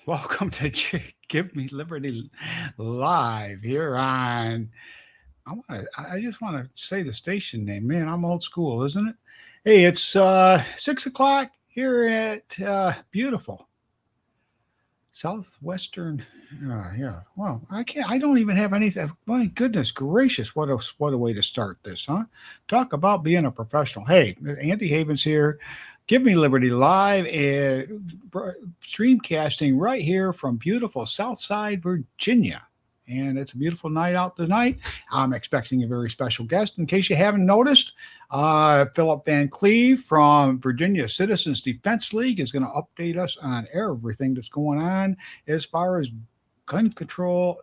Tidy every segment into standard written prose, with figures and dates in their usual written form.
Welcome to Give Me Liberty Live here on. I just want to say the station name. Man, I'm old school, isn't it? Hey, it's 6 o'clock here at beautiful southwestern. Yeah. Well, I can't. I don't even have anything. My goodness gracious, what a way to start this, huh? Talk about being a professional. Hey, Andy Havens here. Give Me Liberty Live, streamcasting right here from beautiful Southside, Virginia. And it's a beautiful night out tonight. I'm expecting a very special guest. In case you haven't noticed, Philip Van Cleave from Virginia Citizens Defense League is going to update us on everything that's going on as far as gun control.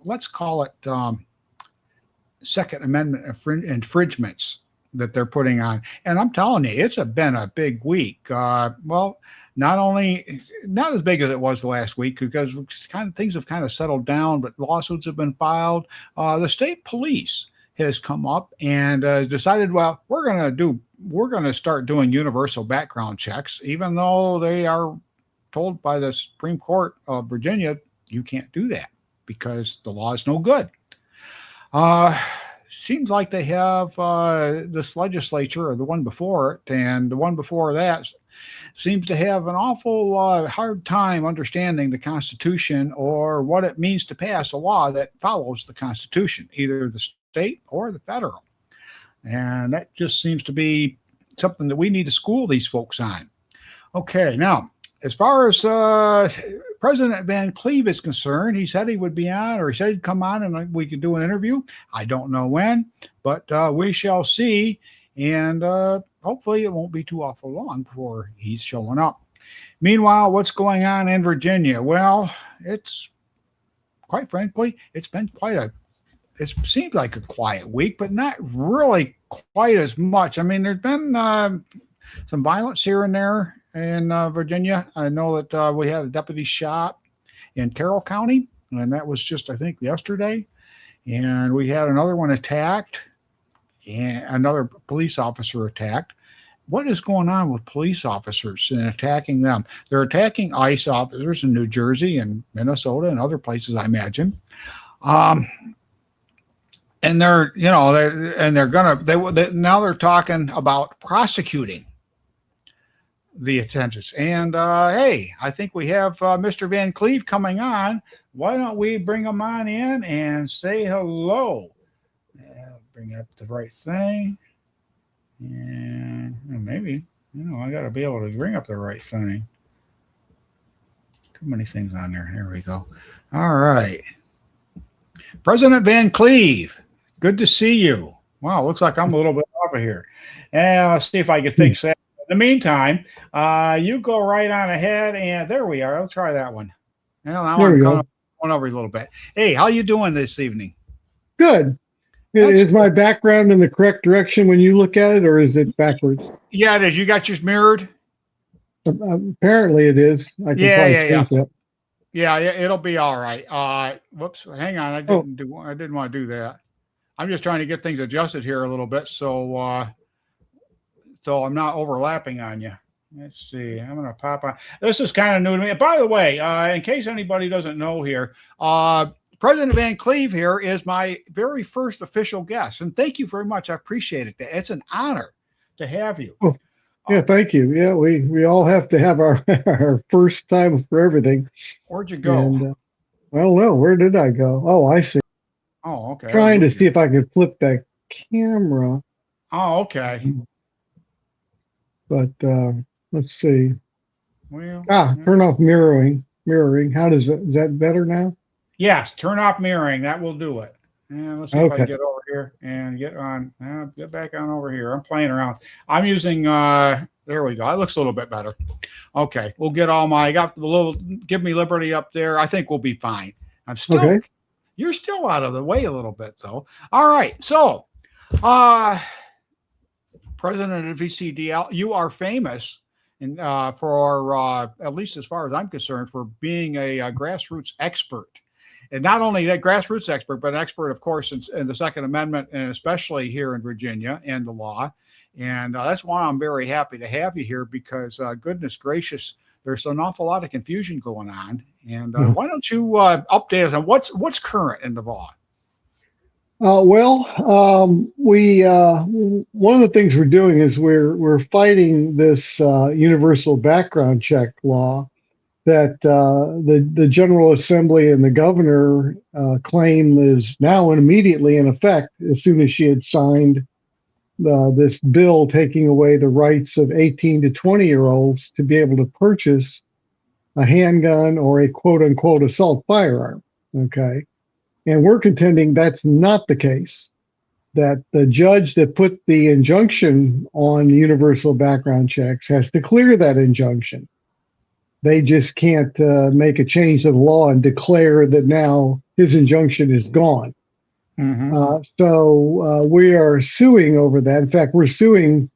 Let's call it Second Amendment infringements that they're putting on. And I'm telling you, it's been a big week. Well, not as big as it was last week because things have kind of settled down, but lawsuits have been filed. The state police has come up and decided, well, we're going to start doing universal background checks, even though they are told by the Supreme Court of Virginia, you can't do that because the law is no good. Seems like they have this legislature, or the one before it, and the one before that seems to have an awful hard time understanding the Constitution or what it means to pass a law that follows the Constitution, either the state or the federal. And that just seems to be something that we need to school these folks on. Okay, now, as far as President Van Cleave is concerned, he said he would be on, or he said he'd come on and we could do an interview. I don't know when, but we shall see. And hopefully it won't be too awful long before he's showing up. Meanwhile, what's going on in Virginia? Well, it's quite frankly, it seems like a quiet week, but not really quite as much. I mean, there's been some violence here and there in Virginia. I know that we had a deputy shot in Carroll County, and that was just, I think, yesterday. And we had another one attacked, and another police officer attacked. What is going on with police officers and attacking them? They're attacking ICE officers in New Jersey and Minnesota and other places, I imagine. And now they're talking about prosecuting the attendants. And hey, I think we have Mr. Van Cleave coming on. Why don't we bring him on in and say hello? Bring up the right thing. And maybe, I got to be able to bring up the right thing. Too many things on there. Here we go. All right. President Van Cleave, good to see you. Wow, looks like I'm a little bit off of here. And let's see if I can fix that. In the meantime, you go right on ahead, and there we are. Let's try that one. Well, now I'm going over a little bit. Hey, how you doing this evening? Good. Is my background in the correct direction when you look at it, or is it backwards? Yeah, it is. You got yours mirrored? Apparently it is. I can change that. Yeah, it'll be all right. Whoops, hang on. I didn't want to do that. I'm just trying to get things adjusted here a little bit, so I'm not overlapping on you. Let's see. I'm going to pop on. This is kind of new to me. By the way, in case anybody doesn't know here, President Van Cleave here is my very first official guest. And thank you very much. I appreciate it. It's an honor to have you. Oh, yeah, thank you. Yeah, we all have to have our first time for everything. Where'd you go? And, I don't know. Where did I go? Oh, I see. Oh, okay. Trying to see if I could flip that camera. Oh, okay. But let's see. Well, turn off mirroring. How is that better now? Yes, turn off mirroring. That will do it. And let's see if I can get over here and get on. Get back on over here. I'm playing around. I'm using. There we go. It looks a little bit better. Okay, we'll get I got the little Give Me Liberty up there. I think we'll be fine. I'm still. Okay. You're still out of the way a little bit though. All right. So, President of VCDL, you are famous for at least as far as I'm concerned, for being a grassroots expert. And not only that grassroots expert, but an expert, of course, in the Second Amendment, and especially here in Virginia and the law. And that's why I'm very happy to have you here, because goodness gracious, there's an awful lot of confusion going on. And Mhm. why don't you update us on what's current in the law? We one of the things we're doing is we're fighting this universal background check law that the General Assembly and the governor claim is now and immediately in effect as soon as she had signed this bill taking away the rights of 18 to 20-year-olds to be able to purchase a handgun or a quote unquote assault firearm. Okay. And we're contending that's not the case, that the judge that put the injunction on universal background checks has to clear that injunction. They just can't make a change to the law and declare that now his injunction is gone. So we are suing over that. In fact, we're suing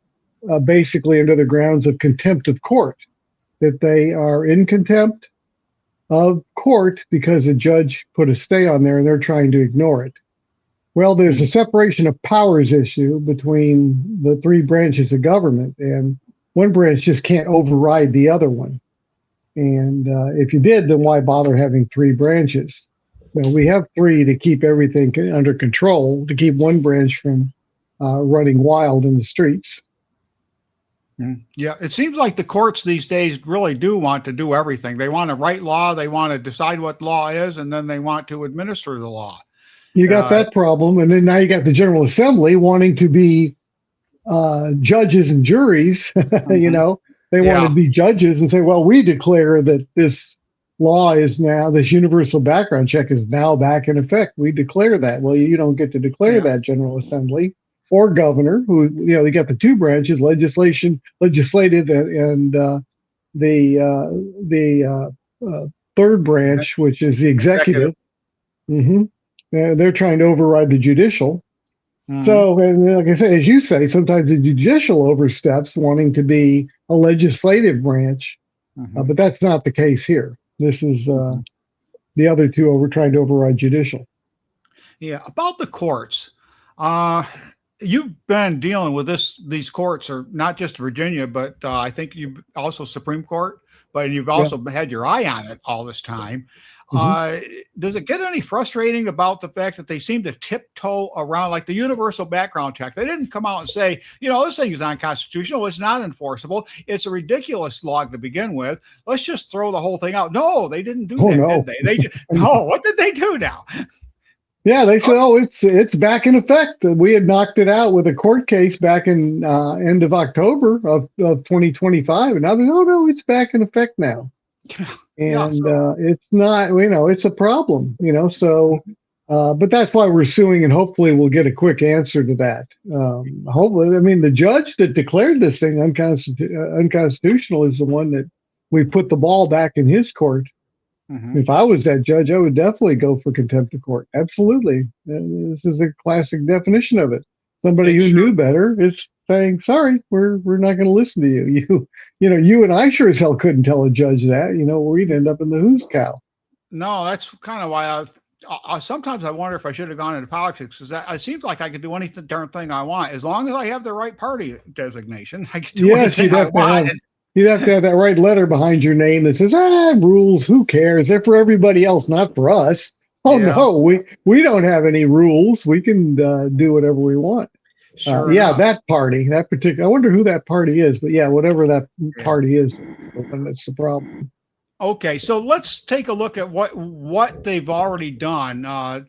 basically under the grounds of contempt of court, that they are in contempt of court because a judge put a stay on there and they're trying to ignore it. Well, there's a separation of powers issue between the three branches of government, and one branch just can't override the other one. And if you did, then why bother having three branches? Well, we have three to keep everything under control, to keep one branch from running wild in the streets. Yeah, it seems like the courts these days really do want to do everything. They want to write law, they want to decide what law is, and then they want to administer the law. You got that problem, and then now you got the General Assembly wanting to be judges and juries. You know, they want to be judges and say, well, we declare that this law is now, this universal background check is now back in effect. We declare that. Well, you don't get to declare that, General Assembly or governor, who, you know, they got the two branches, legislative, and the third branch, which is the executive. They're trying to override the judicial. So, and like I say, as you say, sometimes the judicial oversteps wanting to be a legislative branch, but that's not the case here. This is the other two trying to override judicial. Yeah, about the courts. You've been dealing with these courts, or not just Virginia, but I think you also Supreme Court, but you've also had your eye on it all this time. Does it get any frustrating about the fact that they seem to tiptoe around, like the universal background check? They didn't come out and say, you know, this thing is unconstitutional, it's not enforceable, it's a ridiculous law to begin with, let's just throw the whole thing out. No, they didn't do that, did they? No, what did they do now? Yeah, they said, oh, it's back in effect. We had knocked it out with a court case back in end of October of 2025, and now they, oh no, it's back in effect now. And it's not, you know, it's a problem, you know. So, but that's why we're suing, and hopefully we'll get a quick answer to that. Hopefully, I mean, the judge that declared this thing unconstitutional is the one that we put the ball back in his court. If I was that judge, I would definitely go for contempt of court. Absolutely. This is a classic definition of it. Somebody who knew better is saying, sorry, we're not going to listen to you. You know, you and I sure as hell couldn't tell a judge that, you know, we'd end up in the who's cow. No, that's kind of why sometimes I wonder if I should have gone into politics, because it seems like I could do any darn thing I want. As long as I have the right party designation, I can do anything I want. You'd have to have that right letter behind your name that says, rules, who cares? They're for everybody else, not for us. Oh, no, we don't have any rules. We can do whatever we want. That party, that particular, I wonder who that party is, but whatever that party is, that's the problem. Okay, so let's take a look at what they've already done.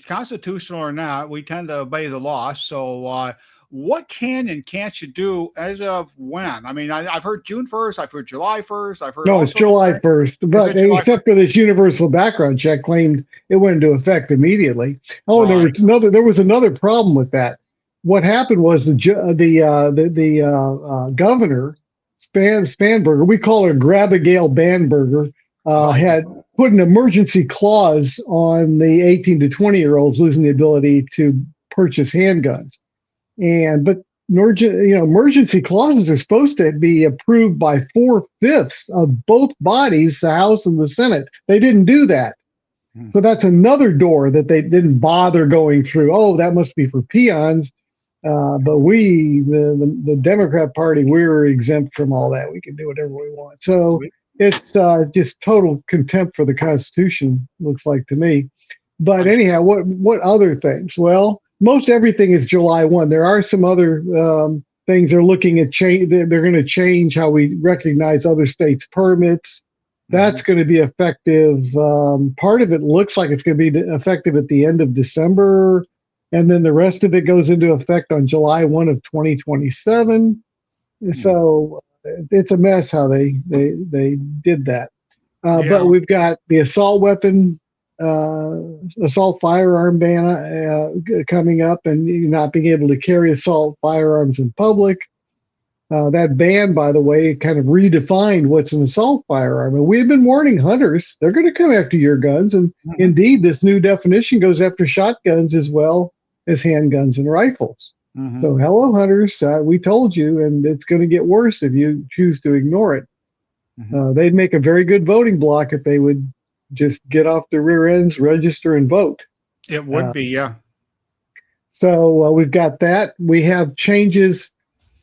Constitutional or not, we tend to obey the law. So what can and can't you do as of when? I mean, I've heard June 1st, I've heard July 1st, I've heard... No, it's July 1st, but except for this universal background check claimed it went into effect immediately. Oh, right. There was another problem with that. What happened was the governor, Spanberger, we call her Abigail Banberger, had put an emergency clause on the 18 to 20-year-olds losing the ability to purchase handguns. But emergency clauses are supposed to be approved by 4/5 of both bodies, the House and the Senate. They didn't do that. So that's another door that they didn't bother going through. Oh, that must be for peons. But we, the Democrat Party, we're exempt from all that. We can do whatever we want. So It's just total contempt for the Constitution, looks like to me. But I, anyhow, what other things? Well, most everything is July 1. There are some other things they're looking at change. They're going to change how we recognize other states' permits. That's mhm. going to be effective. Part of it looks like it's going to be effective at the end of December, and then the rest of it goes into effect on July 1 of 2027. Hmm. So it's a mess how they did that. But Yeah. we've got the assault weapon, uh, assault firearm ban coming up, and you not being able to carry assault firearms in public. That ban, by the way, kind of redefined what's an assault firearm. And we've been warning hunters, they're going to come after your guns. And Hmm. indeed, this new definition goes after shotguns as well as handguns and rifles. Hmm. So, hello, hunters, we told you, and it's going to get worse if you choose to ignore it. Hmm. They'd make a very good voting bloc if they would just get off their rear ends, register, and vote. It would Uh, be, yeah. so we've got that. We have changes.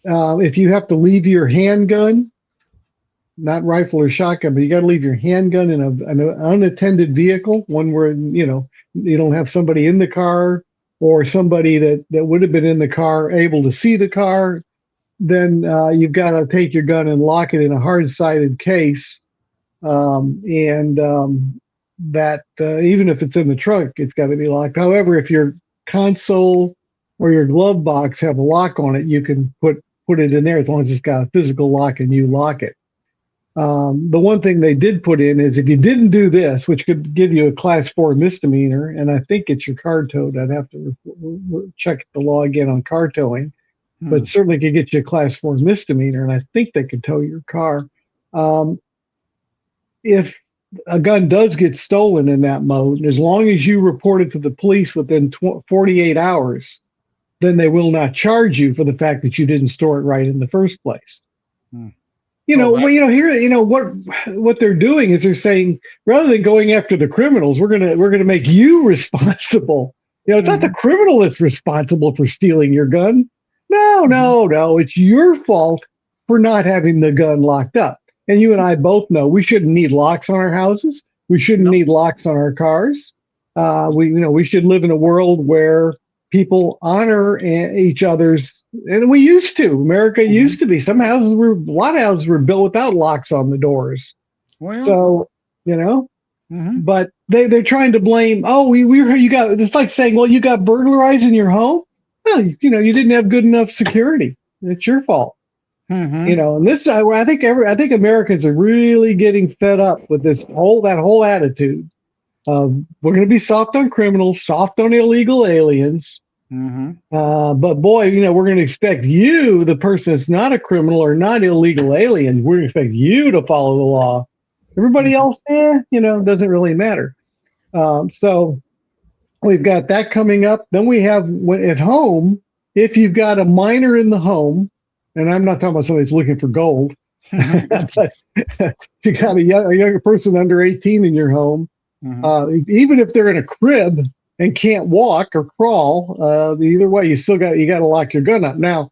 If you have to leave your handgun, not rifle or shotgun, but you got to leave your handgun in an unattended vehicle, one where you don't have somebody in the car or somebody that would have been in the car able to see the car. Then you've got to take your gun and lock it in a hard-sided case, and that even if it's in the trunk, it's got to be locked. However, if your console or your glove box have a lock on it, you can put it in there as long as it's got a physical lock and you lock it. The one thing they did put in is if you didn't do this, which could give you a class 4 misdemeanor, and I think it's your car towed. I'd have to check the law again on car towing, Hmm. but certainly could get you a class 4 misdemeanor, and I think they could tow your car. Um, if a gun does get stolen in that mode, and as long as you report it to the police within 48 hours, then they will not charge you for the fact that you didn't store it right in the first place. Hmm. You Oh, know, that. well, here, what they're doing is they're saying rather than going after the criminals, we're gonna make you responsible. It's not the Hmm. criminal that's responsible for stealing your gun. No, Hmm. no, no. It's your fault for not having the gun locked up. And you and I both know we shouldn't need locks on our houses. We shouldn't No. need locks on our cars. We should live in a world where people honor each other's, and we used to. America used Hmm. to be. A lot of houses were built without locks on the doors. Well. So, you know, Hmm. but they're trying to blame. Oh, you got. It's like saying, well, you got burglarized in your home. Well, you didn't have good enough security. It's your fault. Hmm. And this, I think Americans are really getting fed up with that whole attitude of we're going to be soft on criminals, soft on illegal aliens. Hmm. But boy, we're going to expect you, the person that's not a criminal or not illegal alien, we're going to expect you to follow the law. Everybody Hmm. else, doesn't really matter. So we've got that coming up. Then we have at home, if you've got a minor in the home, and I'm not talking about somebody who's looking for gold, but if you got a younger person under 18 in your home, Hmm. even if they're in a crib and can't walk or crawl, either way, you got to lock your gun up now.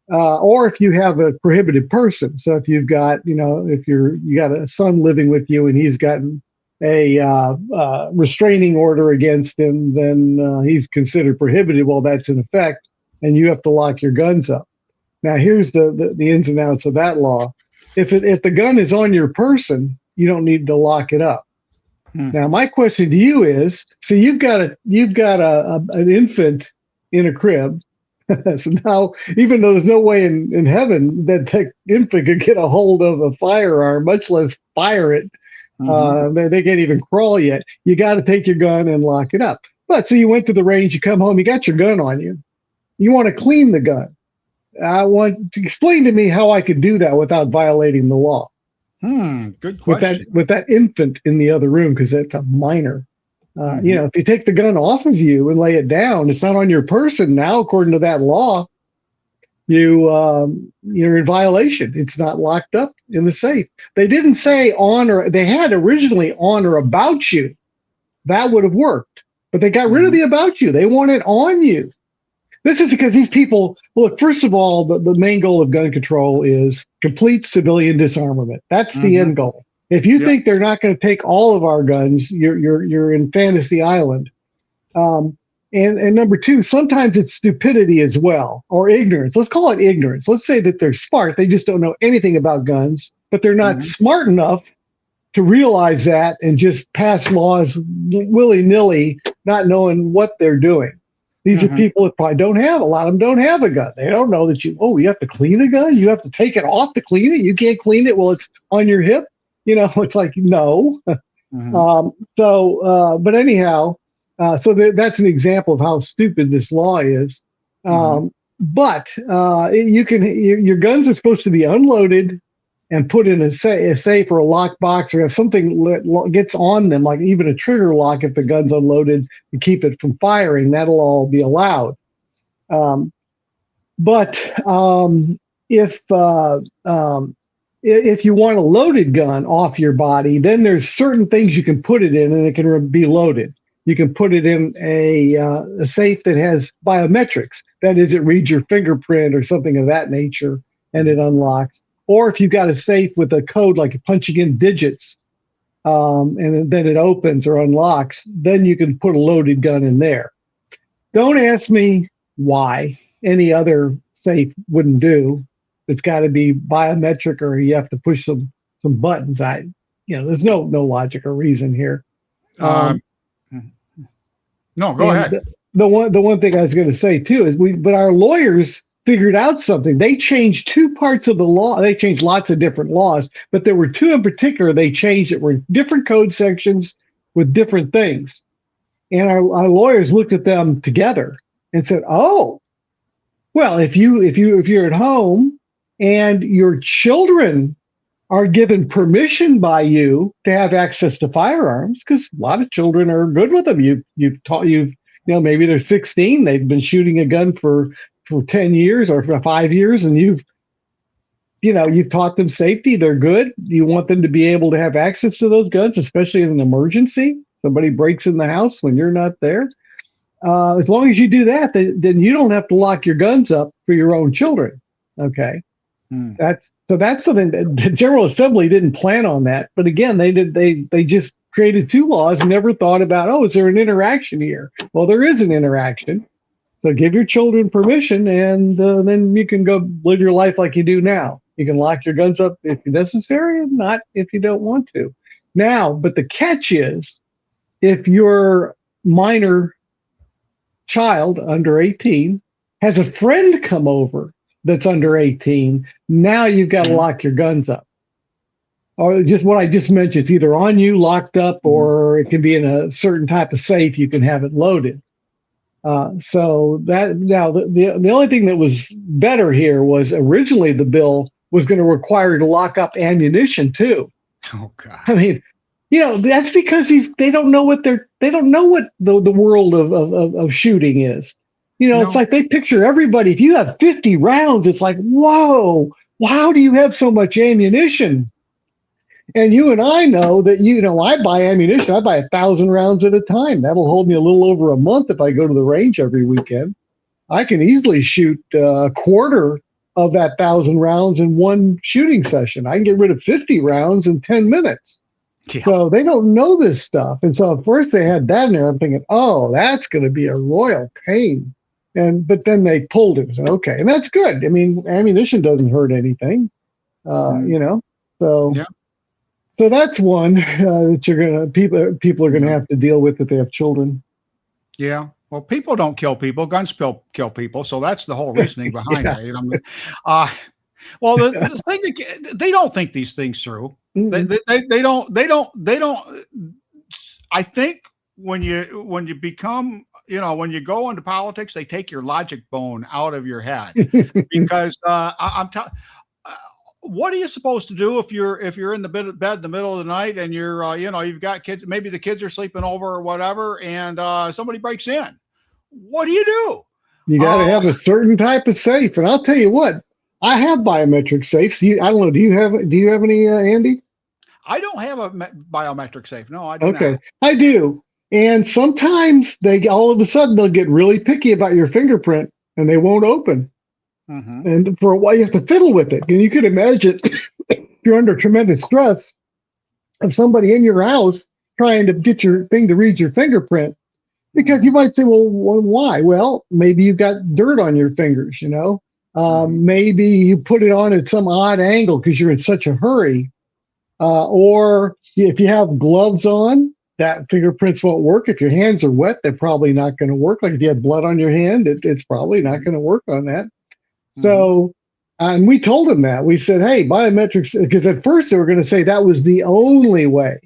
Or if you have a prohibited person, so if you've got if you got a son living with you and he's gotten a restraining order against him, then he's considered prohibited while that's in effect, and you have to lock your guns up. Now, here's the ins and outs of that law. If the gun is on your person, you don't need to lock it up. Now, Hmm. my question to you is: so you've got an infant in a crib. So now, even though there's no way in heaven that infant could get a hold of a firearm, much less fire it, Hmm. they can't even crawl yet. You got to take your gun and lock it up. But so you went to the range, you come home, you got your gun on you. You want to clean the gun. I want to explain to me how I could do that without violating the law Good with that question. with that infant in the other room because that's a minor. Hmm. If you take the gun off of you and lay it down, it's not on your person now, according to that law. You're in violation. It's not locked up in the safe. They didn't say on or they had originally on or about you. That would have worked, but they got rid of Hmm. the about you. They want it on you. This is because these people, look, first of all, the main goal of gun control is complete civilian disarmament. That's the Hmm. end goal. If you Yeah. think they're not going to take all of our guns, you're in fantasy island. And number two, sometimes it's stupidity as well, or ignorance. Let's call it ignorance. Let's say that they're smart. They just don't know anything about guns, but they're not Mhm. smart enough to realize that and just pass laws willy-nilly, not knowing what they're doing. These are Mhm. people that probably don't have, a lot of them don't have a gun. They don't know that you have to clean a gun? You have to take it off to clean it? You can't clean it while it's on your hip? It's like, no. Mhm. But anyhow, that's an example of how stupid this law is. Mhm. But your guns are supposed to be unloaded and put in a safe or a lock box, or have something that gets on them, like even a trigger lock if the gun's unloaded, to keep it from firing. That'll all be allowed. Um, but if if you want a loaded gun off your body, then there's certain things you can put it in, and it can be loaded. You can put it in a safe that has biometrics. That is, it reads your fingerprint or something of that nature, and it unlocks. Or if you've got a safe with a code, like punching in digits, and then it opens or unlocks, then you can put a loaded gun in there. Don't ask me why any other safe wouldn't do. It's got to be biometric, or you have to push some buttons. There's no logic or reason here. Uh, Um, no, go and ahead. the one thing I was going to say too is but our lawyers figured out something. They changed two parts of the law. They changed lots of different laws, but there were two in particular they changed that were different code sections with different things. And our lawyers looked at them together and said, "Oh, well, if you're at home and your children are given permission by you to have access to firearms, because a lot of children are good with them. Maybe they're 16, they've been shooting a gun for 10 years or for 5 years, and you've taught them safety. They're good. You want them to be able to have access to those guns, especially in an emergency. Somebody breaks in the house when you're not there. As long as you do that, then you don't have to lock your guns up for your own children. Okay, Hmm. that's something that the General Assembly didn't plan on that. But again, they just created two laws and never thought about, oh, is there an interaction here? Well, there is an interaction. So give your children permission, and then you can go live your life like you do now. You can lock your guns up if necessary, and not if you don't want to. Now, but the catch is, if your minor child under 18 has a friend come over that's under 18, now you've got to Mhm. lock your guns up. Or just what I just mentioned, it's either on you, locked up, Mhm. or it can be in a certain type of safe. You can have it loaded. So that now the only thing that was better here was originally the bill was going to require you to lock up ammunition too. Oh I God. mean, that's because they don't know what they don't know what the world of shooting is. It's No. like they picture everybody. If you have 50 rounds, it's like, whoa, well, how do you have so much ammunition? And you and I know that, I buy ammunition. I buy 1,000 rounds at a time. That'll hold me a little over a month if I go to the range every weekend. I can easily shoot a quarter of that 1,000 rounds in one shooting session. I can get rid of 50 rounds in 10 minutes. Yeah. So they don't know this stuff. And so at first they had that in there. I'm thinking, oh, that's going to be a royal pain. But then they pulled it and said, okay. And that's good. I mean, ammunition doesn't hurt anything, Mm. you know? So, Yeah. so that's one that people are going to Yeah. have to deal with if they have children. Yeah. Well, people don't kill people. Guns kill people. So that's the whole reasoning behind Yeah. that. Uh, well, the thing they don't think these things through. They, Mm-mm. they, they they don't they don't. I think when you become when you go into politics, they take your logic bone out of your head because I'm telling. What are you supposed to do if you're in the bed in the middle of the night and you're you've got kids, maybe the kids are sleeping over or whatever, and somebody breaks in? What do you do? You got to Uh, have a certain type of safe. And I'll tell you what, I have biometric safes. I don't know. Do you have any, Andy? I don't have a biometric safe. No, I do Okay, not. I do. And sometimes they all of a sudden they'll get really picky about your fingerprint and they won't open. Hmm. And for a while you have to fiddle with it. And you can imagine if you're under tremendous stress, of somebody in your house trying to get your thing to read your fingerprint. Because you Mhm. might say, well, why? Well, maybe you've got dirt on your fingers, Mhm. maybe you put it on at some odd angle because you're in such a hurry. Or if you have gloves on, that fingerprints won't work. If your hands are wet, they're probably not going to work. Like if you have blood on your hand, it's probably not Mhm. going to work on that. Mhm. So, and we told them that. We said, hey, biometrics, because at first they were going to say that was the only way.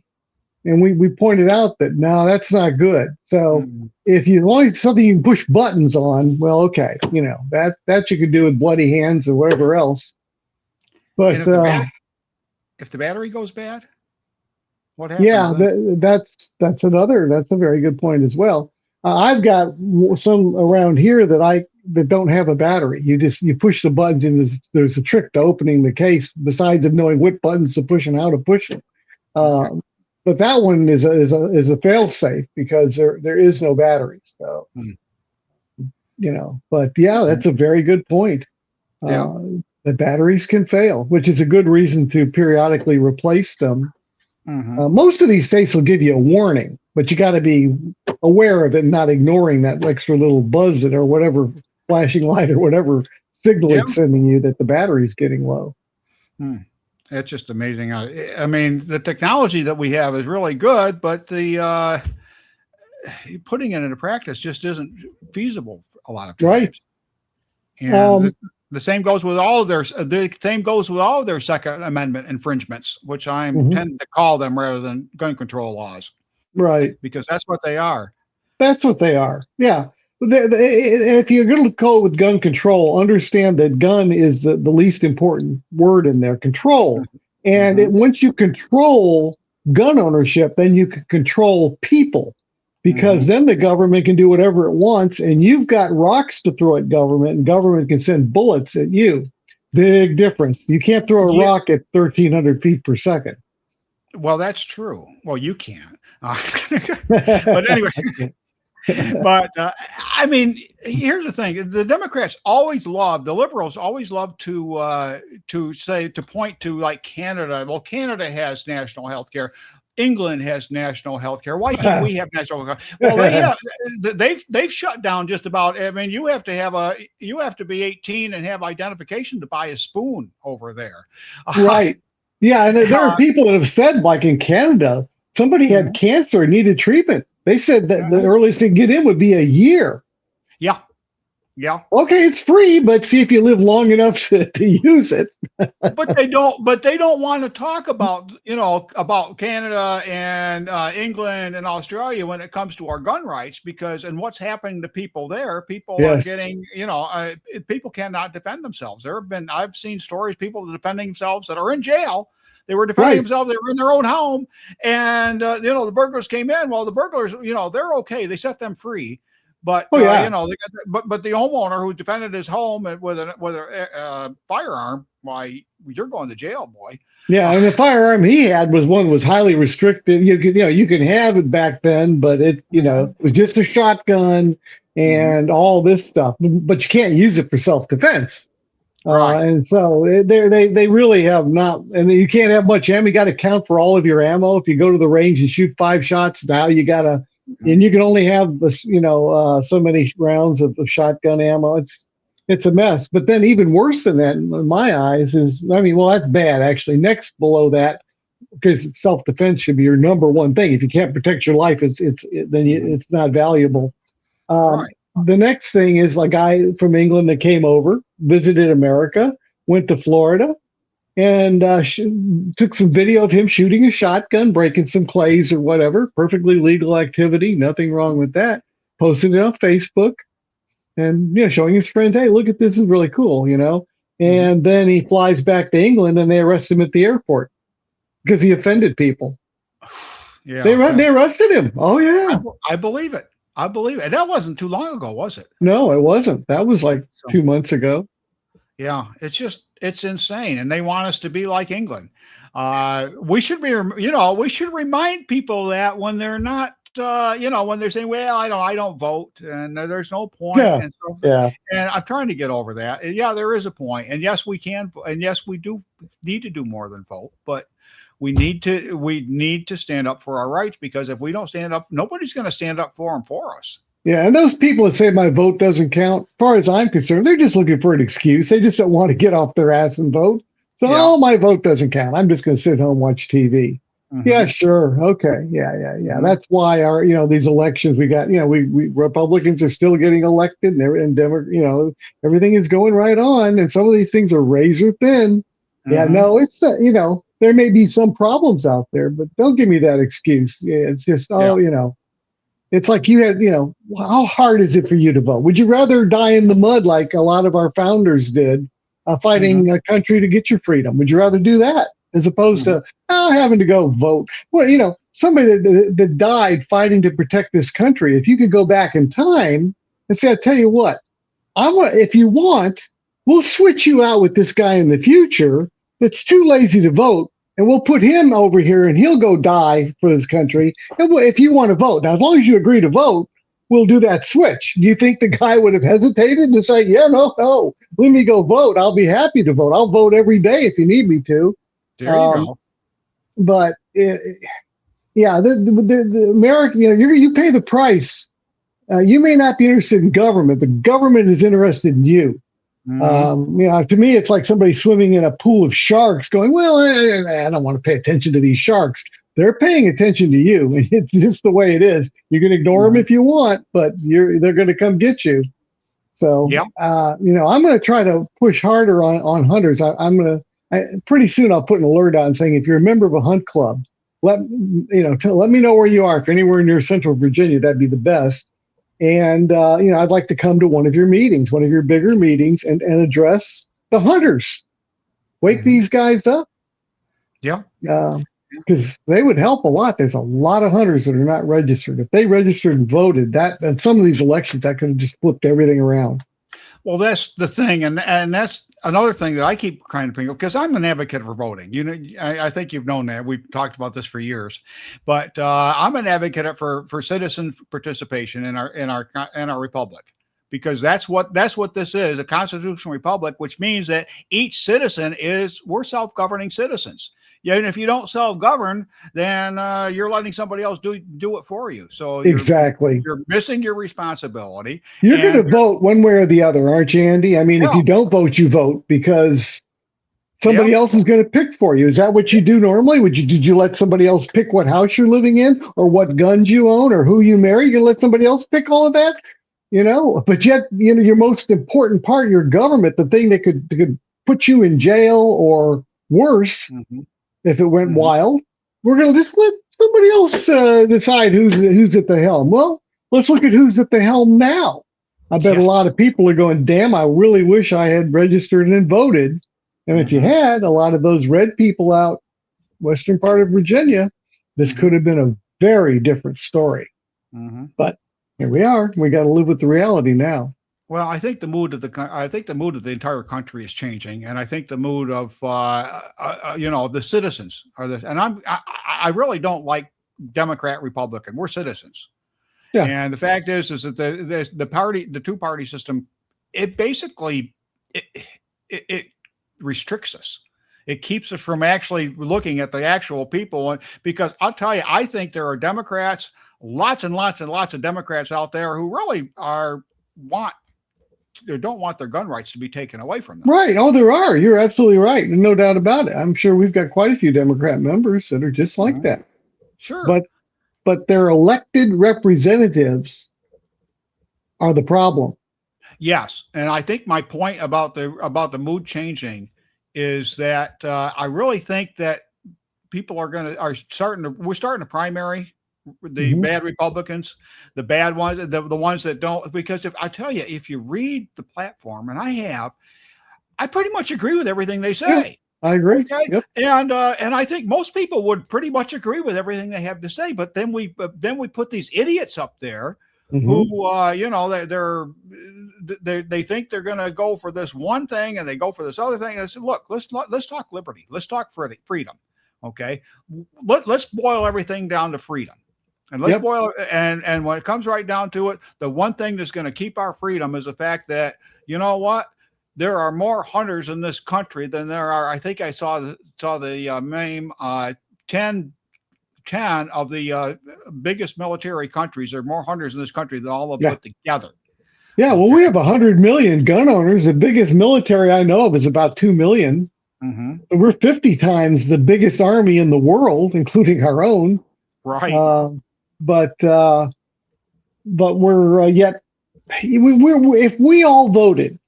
And we pointed out that no, that's not good. So Mhm. if you want something you can push buttons on, well, okay, that you could do with bloody hands or whatever else. And But if the battery goes bad, what happens yeah, then? that's a very good point as well. I've got some around here that don't have a battery. You push the buttons, and there's a trick to opening the case besides of knowing what buttons to push and how to push them. Okay. Uh, but that one is a fail safe because there is no battery. So Mm. but yeah, Mhm. that's a very good point. Yeah. Uh, the batteries can fail, which is a good reason to periodically replace them. Mhm. Most of these states will give you a warning, but you got to be aware of it and not ignoring that extra little buzz it or whatever flashing light or whatever signal Yeah. it's sending you that the battery's getting low. Mm. It's just amazing. I mean, the technology that we have is really good, but the putting it into practice just isn't feasible a lot of Right. times. And Um, the same goes with all of their Second Amendment infringements, which I'm mhm, tend to call them rather than gun control laws, right. because that's what they are. That's what they are. Yeah. If you're going to go with gun control, understand that gun is the least important word in there, control. And Mm-hmm. once you control gun ownership, then you can control people because Mm-hmm. then the government can do whatever it wants. And you've got rocks to throw at government, and government can send bullets at you. Big difference. You can't throw a Yeah. rock at 1,300 feet per second. Well, that's true. Well, you can't. But anyway, but I mean, here's the thing: the Democrats the liberals always love to point to like Canada. Well, Canada has national health care. England has national health care. Why can't we have national health care? Well, they've shut down just about. I mean, you have to be 18 and have identification to buy a spoon over there. Right. Yeah, and there are Uh, people that have said, like in Canada, somebody had mhm, cancer and needed treatment. They said that the mhm. earliest they can get in would be a year. Yeah, yeah. Okay, it's free, but see if you live long enough to use it. But they don't want to talk about, about Canada and England and Australia when it comes to our gun rights, because and what's happening to people there. People are Yes. getting, people cannot defend themselves. I've seen stories, people defending themselves that are in jail. They were defending Right. themselves. They were in their own home, and the burglars came in. Well, the burglars, they're okay. They set them free. But Oh yeah. but the homeowner who defended his home with a firearm, why, you're going to jail, boy. Yeah, and the firearm he had was highly restricted. You can have it back then, but it was just a shotgun Mhm. and all this stuff. But you can't use it for self-defense. Right. And so they really have not, and you can't have much ammo. You got to count for all of your ammo. If you go to the range and shoot 5 shots, now you got to, Mhm. and you can only have so many rounds of shotgun ammo. It's a mess. But then even worse than that, in my eyes, is I mean, well, that's bad actually. Next below that, because self defense should be your number one thing. If you can't protect your life, Mhm. it's not valuable. Um, Right. the next thing is a guy from England that came over, visited America, went to Florida, and took some video of him shooting a shotgun, breaking some clays or whatever. Perfectly legal activity, nothing wrong with that. Posted it on Facebook and showing his friends, hey, look at this, is really cool. Mhm. And then he flies back to England and they arrest him at the airport because he offended people. Yeah. They arrested him. Oh yeah. I believe it. I believe it. And that wasn't too long ago, was it? No, it wasn't. That was like So 2 months ago. yeah, it's insane, and they want us to be like England. We should remind people that when they're not, when they're saying, "Well, I don't vote," and there's no point, Yeah. and so, Yeah. and I'm trying to get over that. And yeah, there is a point, and yes, we can, and yes, we do need to do more than vote, but we need to stand up for our rights, because if we don't stand up, nobody's going to stand up for them for us. Yeah, and those people that say my vote doesn't count, as far as I'm concerned, they're just looking for an excuse. They just don't want to get off their ass and vote. So, Yeah. oh, my vote doesn't count. I'm just going to sit home and watch TV. Mm-hmm. Yeah, sure. Okay. Yeah. Mm-hmm. That's why our, these elections we got, we Republicans are still getting elected, and everything is going right on. And some of these things are razor thin. Yeah, Mm-hmm. no, it's, there may be some problems out there, but don't give me that excuse. Yeah, it's just, it's like you had, how hard is it for you to vote? Would you rather die in the mud like a lot of our founders did, fighting a country to get your freedom? Would you rather do that as opposed to having to go vote? Well, somebody that died fighting to protect this country, if you could go back in time and say, I tell you what, if you want, we'll switch you out with this guy in the future that's too lazy to vote, and we'll put him over here and he'll go die for this country. And if you want to vote, now, as long as you agree to vote, we'll do that switch. Do you think the guy would have hesitated to say, yeah, no, let me go vote. I'll be happy to vote. I'll vote every day if you need me to. There you go. But the American, you pay the price. You may not be interested in government. The government is interested in you. Mm-hmm. To me, it's like somebody swimming in a pool of sharks going, well, I don't want to pay attention to these sharks. They're paying attention to you. And it's just the way it is. You can ignore them if you want, but they're going to come get you. So, I'm going to try to push harder on hunters. Pretty soon I'll put an alert out saying, if you're a member of a hunt club, let me know where you are. If anywhere near Central Virginia, that'd be the best. And, I'd like to come to one of your meetings, one of your bigger meetings, and address the hunters. Wake these guys up. Yeah. Because they would help a lot. There's a lot of hunters that are not registered. If they registered and voted, and some of these elections, that could have just flipped everything around. Well, that's the thing. And that's another thing that I keep trying to bring up, because I'm an advocate for voting. I think you've known that. We've talked about this for years, but I'm an advocate for citizen participation in our republic, because that's what this is, a constitutional republic, which means that each citizen we're self-governing citizens. Yeah, and if you don't self-govern, then you're letting somebody else do it for you. So you're missing your responsibility. You're going to vote one way or the other, aren't you, Andy? I mean, if you don't vote, you vote because somebody else is going to pick for you. Is that what you do normally? Did you let somebody else pick what house you're living in, or what guns you own, or who you marry? You're going to let somebody else pick all of that? But yet, your most important part, your government, the thing that could put you in jail or worse. If it went wild, we're going to just let somebody else decide who's at the helm. Well, let's look at who's at the helm now. I bet a lot of people are going, damn, I really wish I had registered and voted. And if you had a lot of those red people out western part of Virginia, this could have been a very different story. But here we are. We got to live with the reality now. Well, I think the mood of the entire country is changing, and I think the mood of the citizens and I really don't like Democrat, Republican. We're citizens, and the fact is that the two-party system, it basically it restricts us. It keeps us from actually looking at the actual people, because I'll tell you, I think there are Democrats, lots and lots and lots of Democrats out there who really don't want their gun rights to be taken away from them. Right. Oh, there are. You're absolutely right. No doubt about it. I'm sure we've got quite a few Democrat members that are just like that. Sure. But their elected representatives are the problem. Yes. And I think my point about the mood changing is that I really think that people we're starting to primary the bad Republicans, the bad ones, the ones that don't, because if you read the platform, and I pretty much agree with everything they say. Yeah, I agree. Okay. Yep. And I think most people would pretty much agree with everything they have to say. But then we put these idiots up there who, they think they're going to go for this one thing and they go for this other thing. And I said, look, let's talk liberty. Let's talk freedom. Okay. Let's boil everything down to freedom. And let's boil it. And when it comes right down to it, the one thing that's going to keep our freedom is the fact that, you know what? there are more hunters in this country than there are. I think I saw the name 10 of the biggest military countries. There are more hunters in this country than all of them Yeah. put together. Yeah. Well, we have 100 million gun owners. The biggest military I know of is about 2 million. Mm-hmm. So we're 50 times the biggest army in the world, including our own. Right. But we're yet if we all voted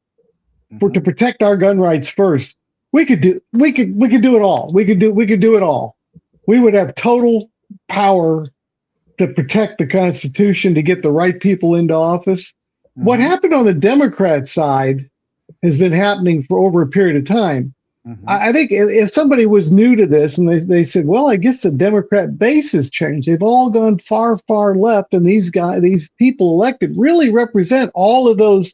to protect our gun rights first, we could do it all. We could do it all. We would have total power to protect the Constitution, to get the right people into office. What happened on the Democrat side has been happening for over a period of time. I think if somebody was new to this and they said, well, I guess the Democrat base has changed. They've all gone far, far left, and these people elected really represent all of those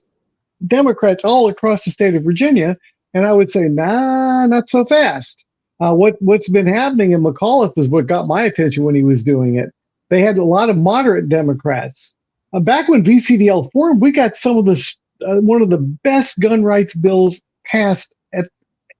Democrats all across the state of Virginia. And I would say, nah, not so fast. What's been happening in McAuliffe is what got my attention when he was doing it. They had a lot of moderate Democrats. Back when VCDL formed, we got some of the one of the best gun rights bills passed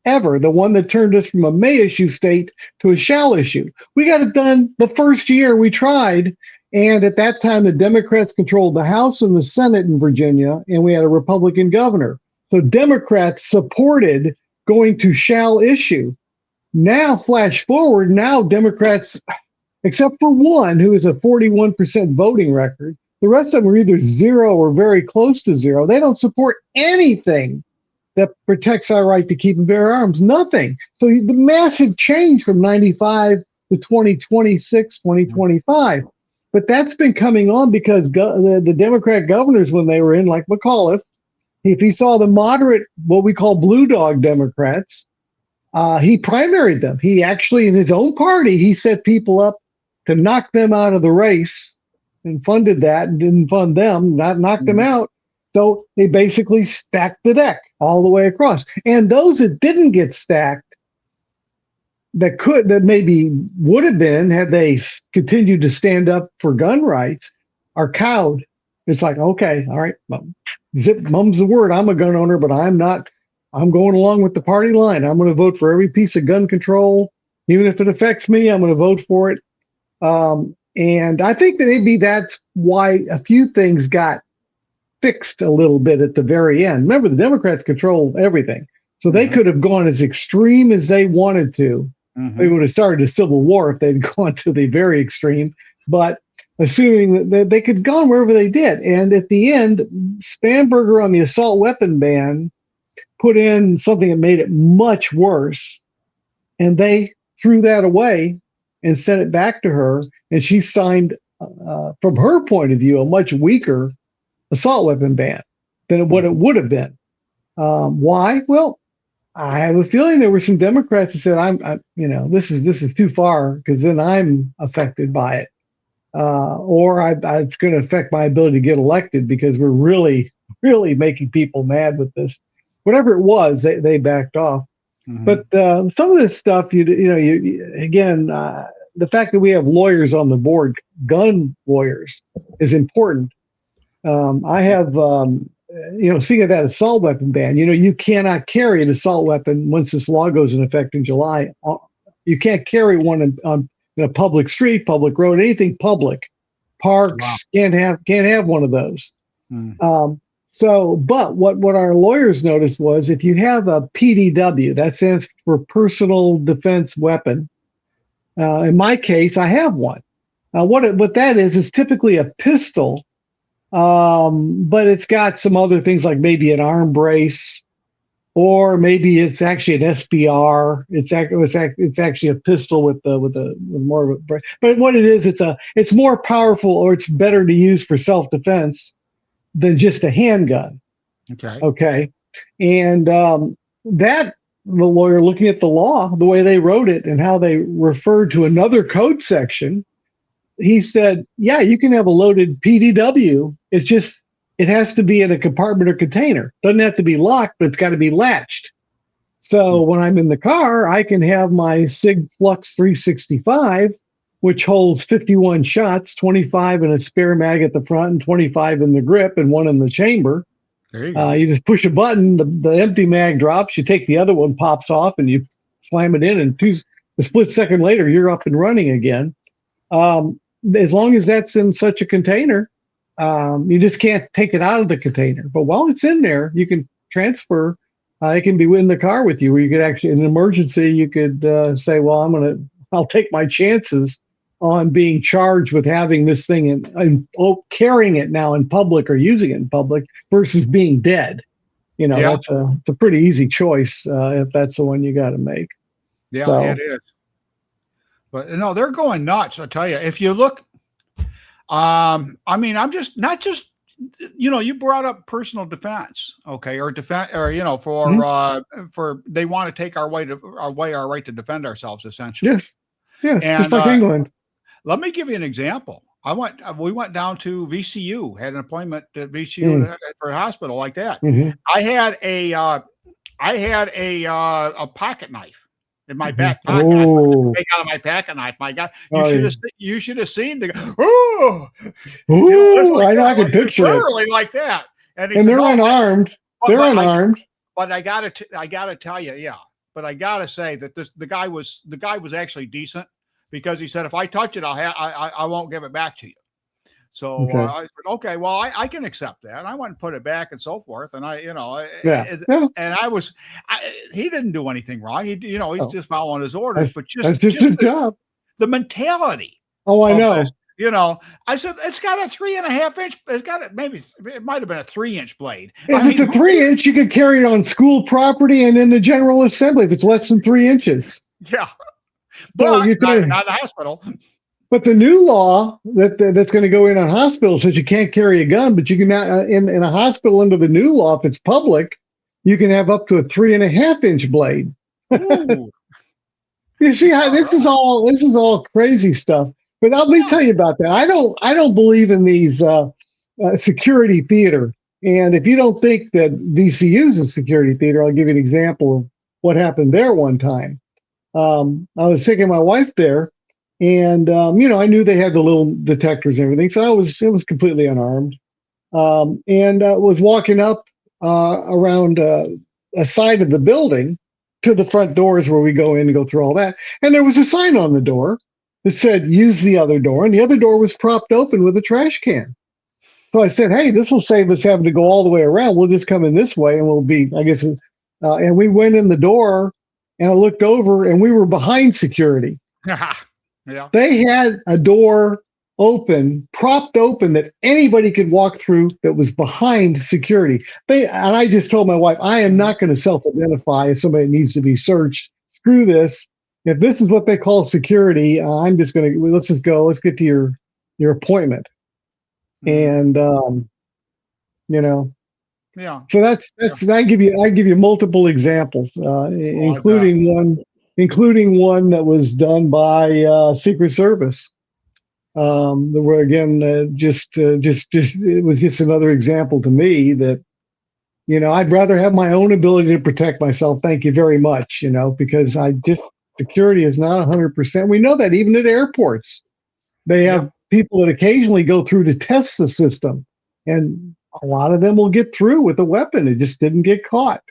ever, the one that turned us from a may issue state to a shall issue. We got it done the first year we tried, and at that time the Democrats controlled the House and the Senate in Virginia, and we had a Republican governor. So Democrats supported going to shall issue. Now, flash forward, now Democrats, except for one who is a 41% voting record, the rest of them are either zero or very close to zero. They don't support anything that protects our right to keep and bear arms. Nothing. So the massive change from 95 to 2026, 2025. But that's been coming on because the Democrat governors, when they were in, like McAuliffe, if he saw the moderate, what we call blue dog Democrats, he primaried them. He actually, in his own party, he set people up to knock them out of the race and funded that and didn't fund them, not knock them out. So they basically stacked the deck all the way across. And those that didn't get stacked, that maybe would have been had they continued to stand up for gun rights, are cowed. It's like, okay, all right, mum's the word. I'm a gun owner, but I'm not. I'm going along with the party line. I'm going to vote for every piece of gun control, even if it affects me. I'm going to vote for it. And I think that maybe that's why a few things got fixed a little bit at the very end. Remember, the Democrats control everything. So they could have gone as extreme as they wanted to. They would have started a civil war if they'd gone to the very extreme. But assuming that they could have gone wherever they did. And at the end, Spanberger on the assault weapon ban put in something that made it much worse. And they threw that away and sent it back to her. And she signed, from her point of view, a much weaker assault weapon ban than what it would have been. Why? Well, I have a feeling there were some Democrats that said, this is too far because then I'm affected by it. Or it's going to affect my ability to get elected because we're really, really making people mad with this. Whatever it was, they backed off. But some of this stuff, again, the fact that we have lawyers on the board, gun lawyers, is important. I have, speaking of that assault weapon ban, you cannot carry an assault weapon once this law goes in effect in July. You can't carry one on a public street, public road, anything public. Parks can't have one of those. But what our lawyers noticed was if you have a PDW, that stands for personal defense weapon. In my case, I have one. What that is typically a pistol. But it's got some other things like maybe an arm brace, or maybe it's actually an SBR. It's actually a pistol with more of a brace. But what it is, it's more powerful, or it's better to use for self-defense than just a handgun. Okay. And that the lawyer looking at the law, the way they wrote it, and how they referred to another code section. He said, yeah, you can have a loaded PDW. It's just, it has to be in a compartment or container. Doesn't have to be locked, but it's got to be latched. So when I'm in the car, I can have my Sig Flux 365, which holds 51 shots, 25 in a spare mag at the front and 25 in the grip and one in the chamber. There you go. You just push a button, the empty mag drops, you take the other one, pops off, and you slam it in, and a split second later, you're up and running again. As long as that's in such a container, you just can't take it out of the container. But while it's in there, you can transfer. It can be in the car with you, where you could actually, in an emergency, you could say, "Well, I'll take my chances on being charged with having this thing and carrying it now in public or using it in public versus being dead." Yeah. It's a pretty easy choice if that's the one you got to make. Yeah, So, it is. But no, they're going nuts. I tell you, if you look, I mean, I'm just not just, you brought up personal defense, okay, or defense, or for they want to take our right to defend ourselves, essentially. yes, And just like England. let me give you an example. We went down to VCU, had an appointment at VCU for a hospital like that. I had a pocket knife in my back pocket. I take out of my pocket knife. My God, you should have seen the. I can picture literally like that. And they're unarmed. They're unarmed. But I gotta tell you, yeah. But I gotta say that the guy was actually decent, because he said, if I touch it, I won't give it back to you. So I said, okay, well, I can accept that. And I went and put it back and so forth. And he didn't do anything wrong. He's just following his orders, but that's just his job. The mentality. Oh, I know. This, I said, it's got a 3.5 inch. It might have been a 3-inch blade. If it's a 3-inch, you could carry it on school property and in the General Assembly if it's less than 3 inches. Yeah. But not the hospital. But the new law that's going to go in on hospitals says you can't carry a gun, but you can in a hospital under the new law, if it's public, you can have up to a 3.5-inch blade. You see how this is all crazy stuff. But let me tell you about that. I don't believe in these security theater. And if you don't think that VCU is a security theater, I'll give you an example of what happened there one time. I was taking my wife there, and I knew they had the little detectors and everything, so it was completely unarmed, and was walking up around a side of the building to the front doors where we go in and go through all that, and there was a sign on the door that said "Use the other door," and the other door was propped open with a trash can. So I said, "Hey, this will save us having to go all the way around. We'll just come in this way, and we'll be, I guess." And we went in the door. And I looked over, and we were behind security. Yeah. They had a door open, propped open, that anybody could walk through that was behind security. And I just told my wife, I am not going to self-identify as somebody that needs to be searched. Screw this. If this is what they call security, I'm just going to, let's just go. Let's get to your appointment. And, yeah. So that's I give you multiple examples, including one that was done by Secret Service. Where again, it was just another example to me that I'd rather have my own ability to protect myself. Thank you very much. Because security is not 100%. We know that even at airports, they have people that occasionally go through to test the system, and a lot of them will get through with a weapon. It just didn't get caught.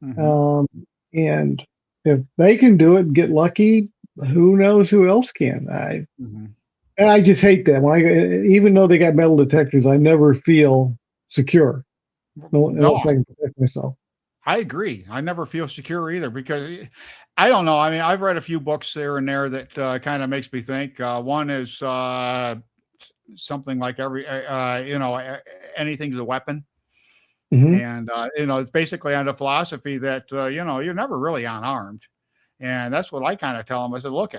And if they can do it and get lucky, who knows who else can? I just hate that. Even though they got metal detectors, I never feel secure. Unless I can protect myself. I agree. I never feel secure either, because I don't know. I mean, I've read a few books there and there that kind of makes me think. One is something like anything's a weapon. And it's basically on the philosophy that you're never really unarmed. And that's what I kind of tell them. I said, look,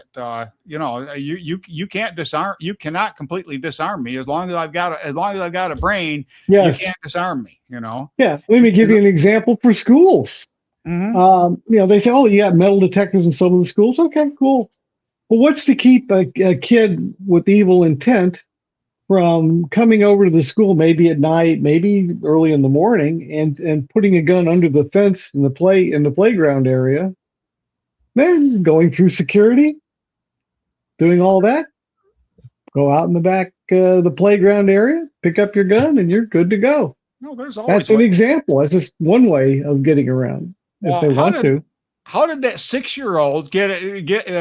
you can't disarm, you cannot completely disarm me as long as I've got a brain. Yes. You can't disarm me. Yeah. Let me give you an example for schools. They say, oh, you got metal detectors in some of the schools. Okay, cool. Well, what's to keep a kid with evil intent from coming over to the school, maybe at night, maybe early in the morning, and putting a gun under the fence in the playground area, then going through security, doing all that, go out in the back the playground area, pick up your gun, and you're good to go. No, there's always That's an way. example. That's just one way of getting around if Well, they want to. how did that 6-year-old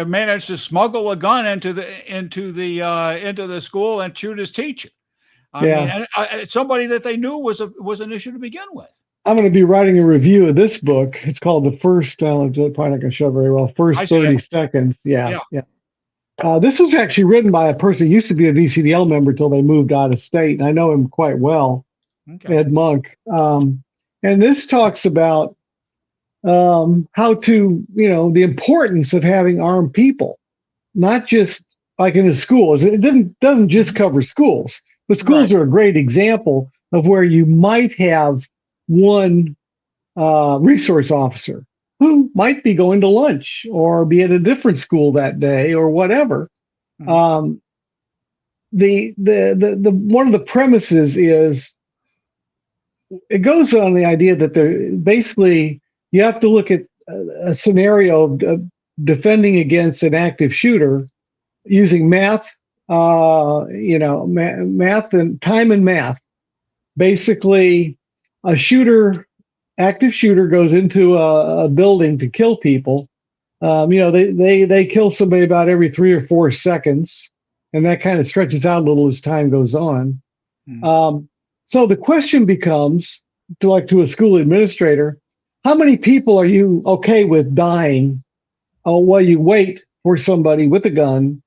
manage to smuggle a gun into the school and shoot his teacher? I mean, Yeah. somebody that they knew was an issue to begin with. I'm going to be writing a review of this book. It's called The First, probably not going to show very well, I First see that. 30 Seconds. Yeah. Yeah. Yeah. This was actually written by a person who used to be a VCDL member till they moved out of state. And I know him quite well, Okay. Ed Monk. And this talks about how to, the importance of having armed people, not just like in the schools. It doesn't just cover schools, but schools Right. are a great example of where you might have one resource officer who might be going to lunch or be at a different school that day or whatever. Mhm. The one of the premises is it goes on the idea that basically you have to look at a scenario of defending against an active shooter using math, math and time and math. Basically, a active shooter goes into a building to kill people. They kill somebody about every 3 or 4 seconds, and that kind of stretches out a little as time goes on. Mhm. So the question becomes, to a school administrator, how many people are you okay with dying while you wait for somebody with a gun,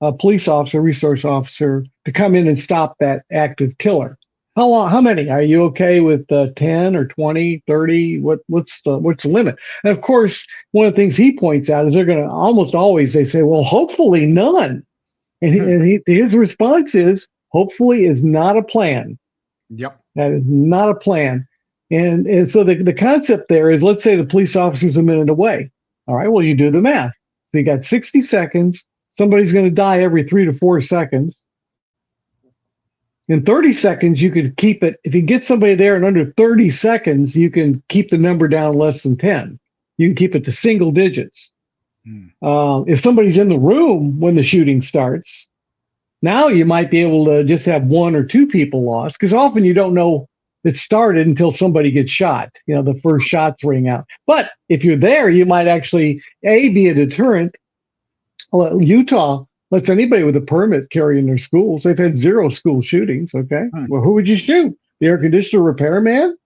a police officer, resource officer, to come in and stop that active killer? How long? How many? Are you okay with 10 or 20, 30? What's the limit? And of course, one of the things he points out is they're going to almost always they say, well, hopefully none. And his response is, hopefully is not a plan. Yep. That is not a plan. And so the concept there is, let's say the police officer's a minute away. All right, well, you do the math. So you got 60 seconds. Somebody's going to die every 3 to 4 seconds. In 30 seconds, you could keep it. If you get somebody there in under 30 seconds, you can keep the number down less than 10. You can keep it to single digits. If somebody's in the room when the shooting starts, now you might be able to just have 1 or 2 people lost, because often you don't know it started until somebody gets shot. The first shots ring out. But if you're there, you might actually, be a deterrent. Utah lets anybody with a permit carry in their schools. They've had 0 school shootings. Okay. Well, who would you shoot? The air conditioner repairman?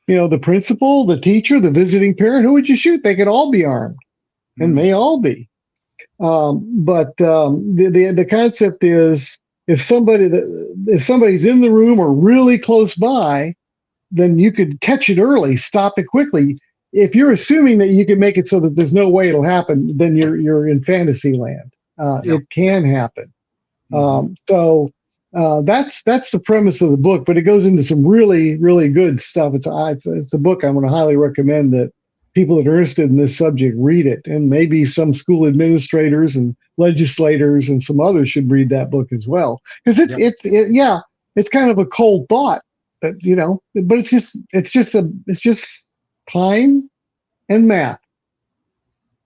The principal, the teacher, the visiting parent? Who would you shoot? They could all be armed and may all be. But the concept is, if somebody's in the room or really close by, then you could catch it early, stop it quickly. If you're assuming that you can make it so that there's no way it'll happen, then you're in fantasy land. It can happen. So that's the premise of the book, but it goes into some really, really good stuff. It's a book I'm going to highly recommend that people that are interested in this subject read it, and maybe some school administrators and legislators and some others should read that book as well, because it's kind of a cold thought, but it's just time and math.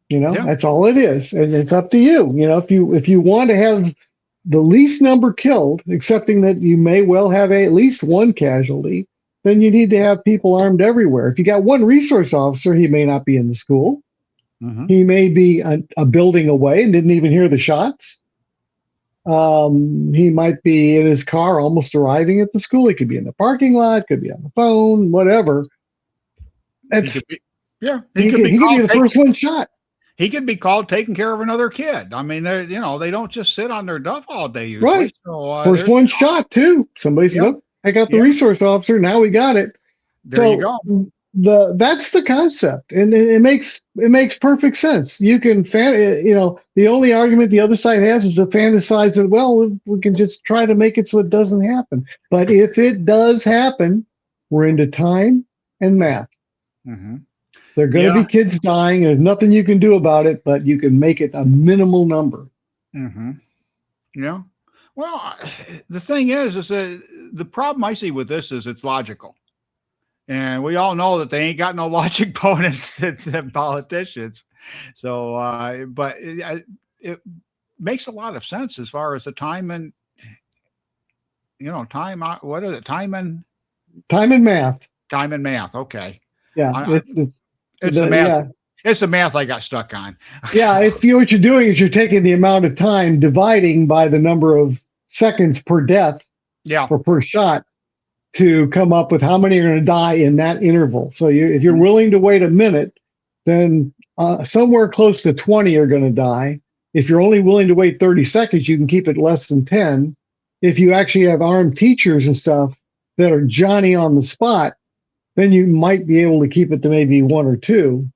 That's all it is, and it's up to you. If you want to have the least number killed, accepting that you may well have at least 1 casualty, then you need to have people armed everywhere. If you got 1 resource officer, he may not be in the school. He may be a building away and didn't even hear the shots. He might be in his car almost arriving at the school. He could be in the parking lot, could be on the phone, whatever. He could be the first one shot. He could be called taking care of another kid. I mean, they don't just sit on their duff all day usually. Right. So, first one shot too. Somebody said, "Look, I got the resource officer. Now we got it." There you go. That's the concept, and it makes perfect sense. You can the only argument the other side has is to fantasize that, well, we can just try to make it so it doesn't happen. But if it does happen, we're into time and math. There are going to be kids dying. There's nothing you can do about it, but you can make it a minimal number. Yeah. Well, the thing is that the problem I see with this is it's logical. And we all know that they ain't got no logic bone in politicians. So, but it makes a lot of sense as far as the time and, time. What is it? Time and Time and math. Time and math. Okay. Yeah, I, it's the the math. yeah. It's the math I got stuck on. Yeah, if you what you're doing is you're taking the amount of time dividing by the number of seconds per death Yeah. or per shot to come up with how many are going to die in that interval. So if you're willing to wait a minute, then somewhere close to 20 are going to die. If you're only willing to wait 30 seconds, you can keep it less than 10. If you actually have armed teachers and stuff that are Johnny on the spot, then you might be able to keep it to maybe 1 or 2,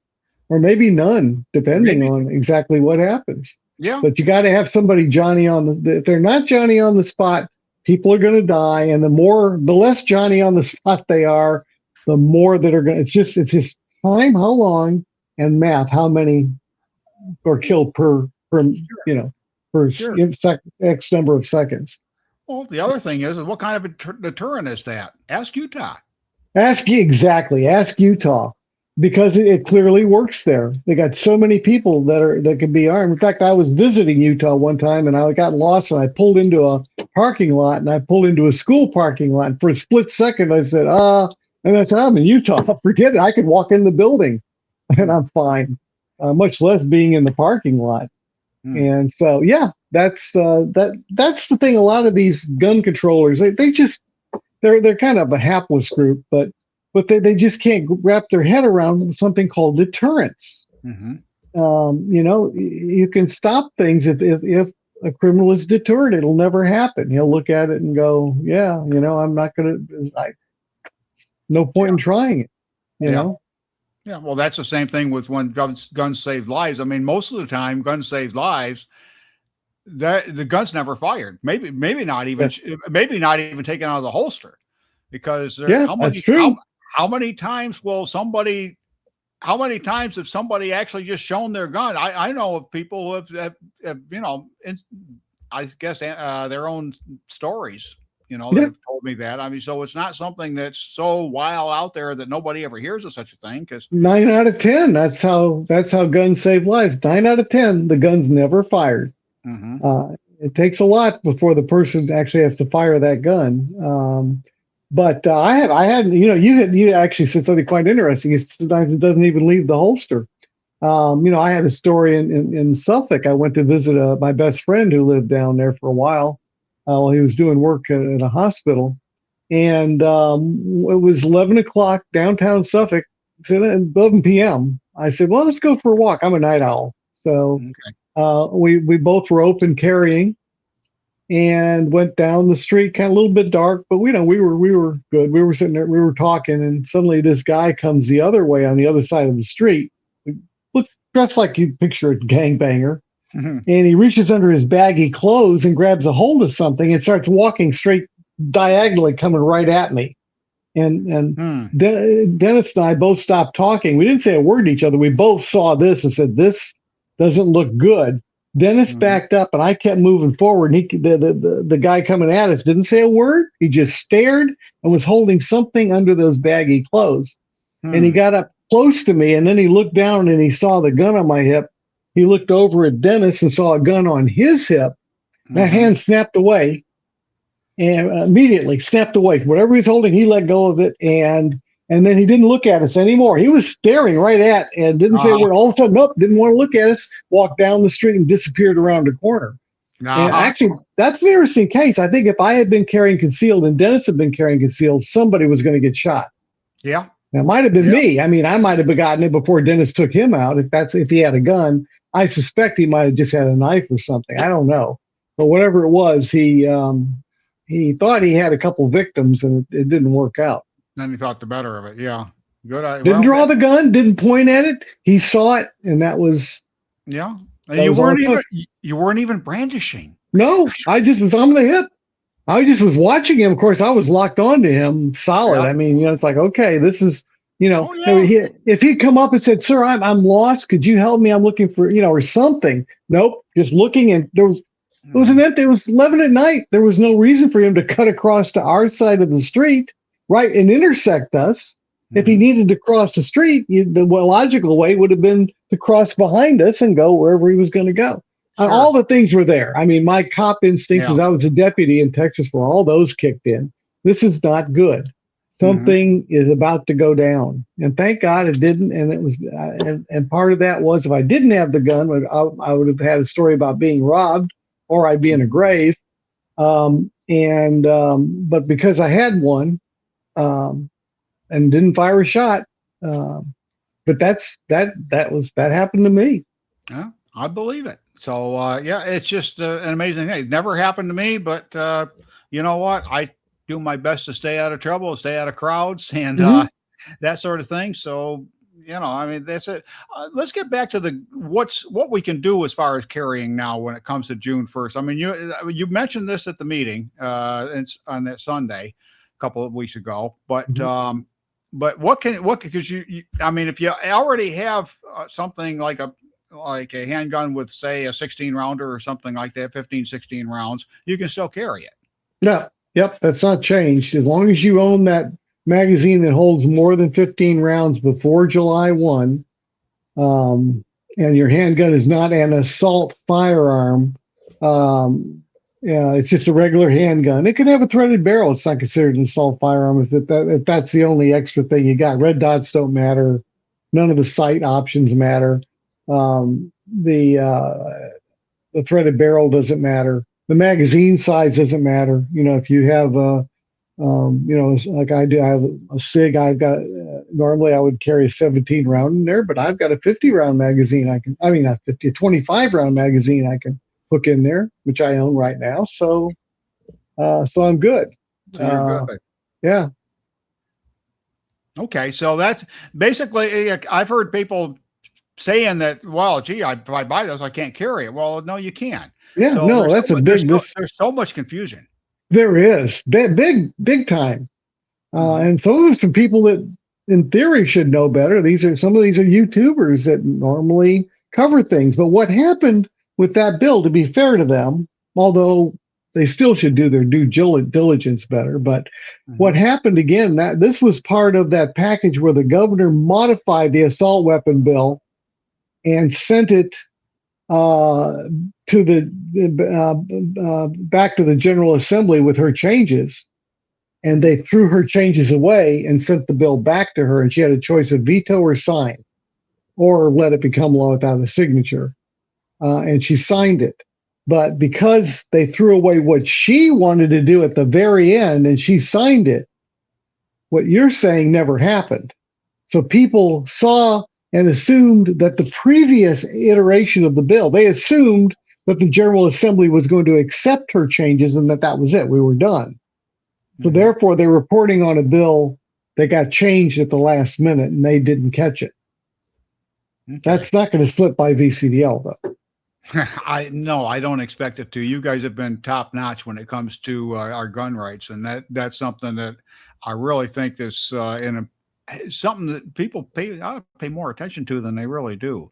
or maybe none, depending on exactly what happens. Yeah. But you got to have somebody Johnny on the. If they're not Johnny on the spot, people are going to die, and the less Johnny on the spot they are, the more that are going. It's just time, how long, and math, how many are killed per Sure. X number of seconds. Well, the other thing is what kind of a deterrent is that? Ask Utah. Ask Utah, because it clearly works there. They got so many people that can be armed. In fact, I was visiting Utah one time and I got lost and I pulled into a parking lot and I pulled into a school parking lot. And for a split second, I said, and I said, I'm in Utah. Forget it. I could walk in the building and I'm fine. Much less being in the parking lot. And so, yeah, that's the thing. A lot of these gun controllers, they're kind of a hapless group, but they just can't wrap their head around something called deterrence. You can stop things if a criminal is deterred. It'll never happen. He'll look at it and go, yeah, I'm not going to, no point in trying it, you know? Yeah, well, that's the same thing with when guns save lives. I mean, most of the time, guns save lives. The gun's never fired. Maybe not even taken out of the holster, because how many times will somebody? How many times have somebody actually just shown their gun? I know of people who have I guess their own stories. That have told me that. I mean, so it's not something that's so wild out there that nobody ever hears of such a thing. Because 9 out of 10, that's how guns save lives. 9 out of 10, the gun's never fired. It takes a lot before the person actually has to fire that gun. But you actually said something quite interesting. Sometimes it doesn't even leave the holster. I had a story in Suffolk. I went to visit my best friend who lived down there for a while. While he was doing work at a hospital. And it was 11 o'clock downtown Suffolk, 11 p.m. I said, well, let's go for a walk. I'm a night owl. So we both were open carrying and went down the street, kind of a little bit dark, but we were good. We were sitting there, we were talking, and suddenly this guy comes the other way on the other side of the street. Looked dressed like you'd picture a gangbanger. And he reaches under his baggy clothes and grabs a hold of something and starts walking straight diagonally, coming right at me. And Dennis and I both stopped talking. We didn't say a word to each other. We both saw this and said, this doesn't look good. Dennis backed up and I kept moving forward. And the guy coming at us didn't say a word. He just stared and was holding something under those baggy clothes. And he got up close to me and then he looked down and he saw the gun on my hip. He looked over at Dennis and saw a gun on his hip. That hand snapped away, and immediately snapped away. Whatever he's holding, he let go of it, and then he didn't look at us anymore. He was staring right at and didn't say a word. All of a sudden, nope, didn't want to look at us, walked down the street and disappeared around a corner. And actually, that's an interesting case. I think if I had been carrying concealed and Dennis had been carrying concealed, somebody was going to get shot. Yeah. It might have been me. I mean, I might have gotten it before Dennis took him out. If he had a gun. I suspect he might have just had a knife or something. I don't know. But whatever it was, he thought he had a couple victims and it didn't work out. Then he thought the better of it. Yeah. Good. Didn't draw the gun, didn't point at it. He saw it, and that was. Yeah. And you weren't even brandishing. No, I just was on the hip. I just was watching him. Of course, I was locked onto him solid. Yeah. I mean, it's like, okay, this is. If he'd come up and said, "Sir, I'm lost. Could you help me? I'm looking for, or something." Nope. Just looking, and it was 11 at night. There was no reason for him to cut across to our side of the street, right, and intersect us. If he needed to cross the street, the logical way would have been to cross behind us and go wherever he was going to go. Sure. All the things were there. I mean, my cop instincts as I was a deputy in Texas were all those kicked in. This is not good. Mhm. Something is about to go down, and thank God it didn't. And it was, and part of that was if I didn't have the gun, I would have had a story about being robbed, or I'd be in a grave. But because I had one, um, and didn't fire a shot, but that happened to me. Yeah, I believe it. So yeah, it's just an amazing thing. It never happened to me, but you know what? I do my best to stay out of trouble, stay out of crowds, and Hmm. that sort of thing. So you know, I mean, that's it. Let's get back to the what we can do as far as carrying now when it comes to June 1st. I mean, you mentioned this at the meeting on that Sunday a couple of weeks ago, Hmm. but what because you I mean, if you already have something like a handgun with say a 16 rounder or something like that, 15, 16 rounds, you can still carry it. No, yep, that's not changed. As long as you own that magazine that holds more than 15 rounds before July 1, um, and your handgun is not an assault firearm, yeah, it's just a regular handgun. It can have a threaded barrel. It's not considered an assault firearm if that's the only extra thing you got. Red dots don't matter. None of the sight options matter. Um, the threaded barrel doesn't matter. The magazine size doesn't matter. You know, if you have like I do, I have a SIG. I've got normally I would carry a 17 round in there, but I've got a 50 round magazine. I mean, not 50, a 25 round magazine I can hook in there, which I own right now. So I'm good. So you're good. Uh, yeah. Okay, so that's basically I've heard people saying that, well, gee, if I buy this, I can't carry it. Well, no, you can. Yeah. So No, that's a big, there's so much confusion. there is big time. Hmm. And some of it's from people that, in theory, should know better. Some of these are YouTubers that normally cover things. But what happened with that bill, to be fair to them, although they still should do their due diligence better, but what Hmm. happened again, that this was part of that package where the governor modified the assault weapon bill and sent it uh, to back to the General Assembly with her changes, and Hmm. they threw her changes away and sent the bill back to her, and she had a choice of veto or sign, or let it become law without a signature. And she signed it. But because they threw away what she wanted to do at the very end and she signed it, what you're saying never happened. So people saw and assumed that the previous iteration of the bill, they assumed that the General Assembly was going to accept her changes and that was it. We were done. So Hmm. therefore, they're reporting on a bill that got changed at the last minute and they didn't catch it. Okay. That's not going to slip by VCDL, though. I no, I don't expect it to. You guys have been top notch when it comes to our gun rights, and that's something that I really think is something that people ought to pay more attention to than they really do.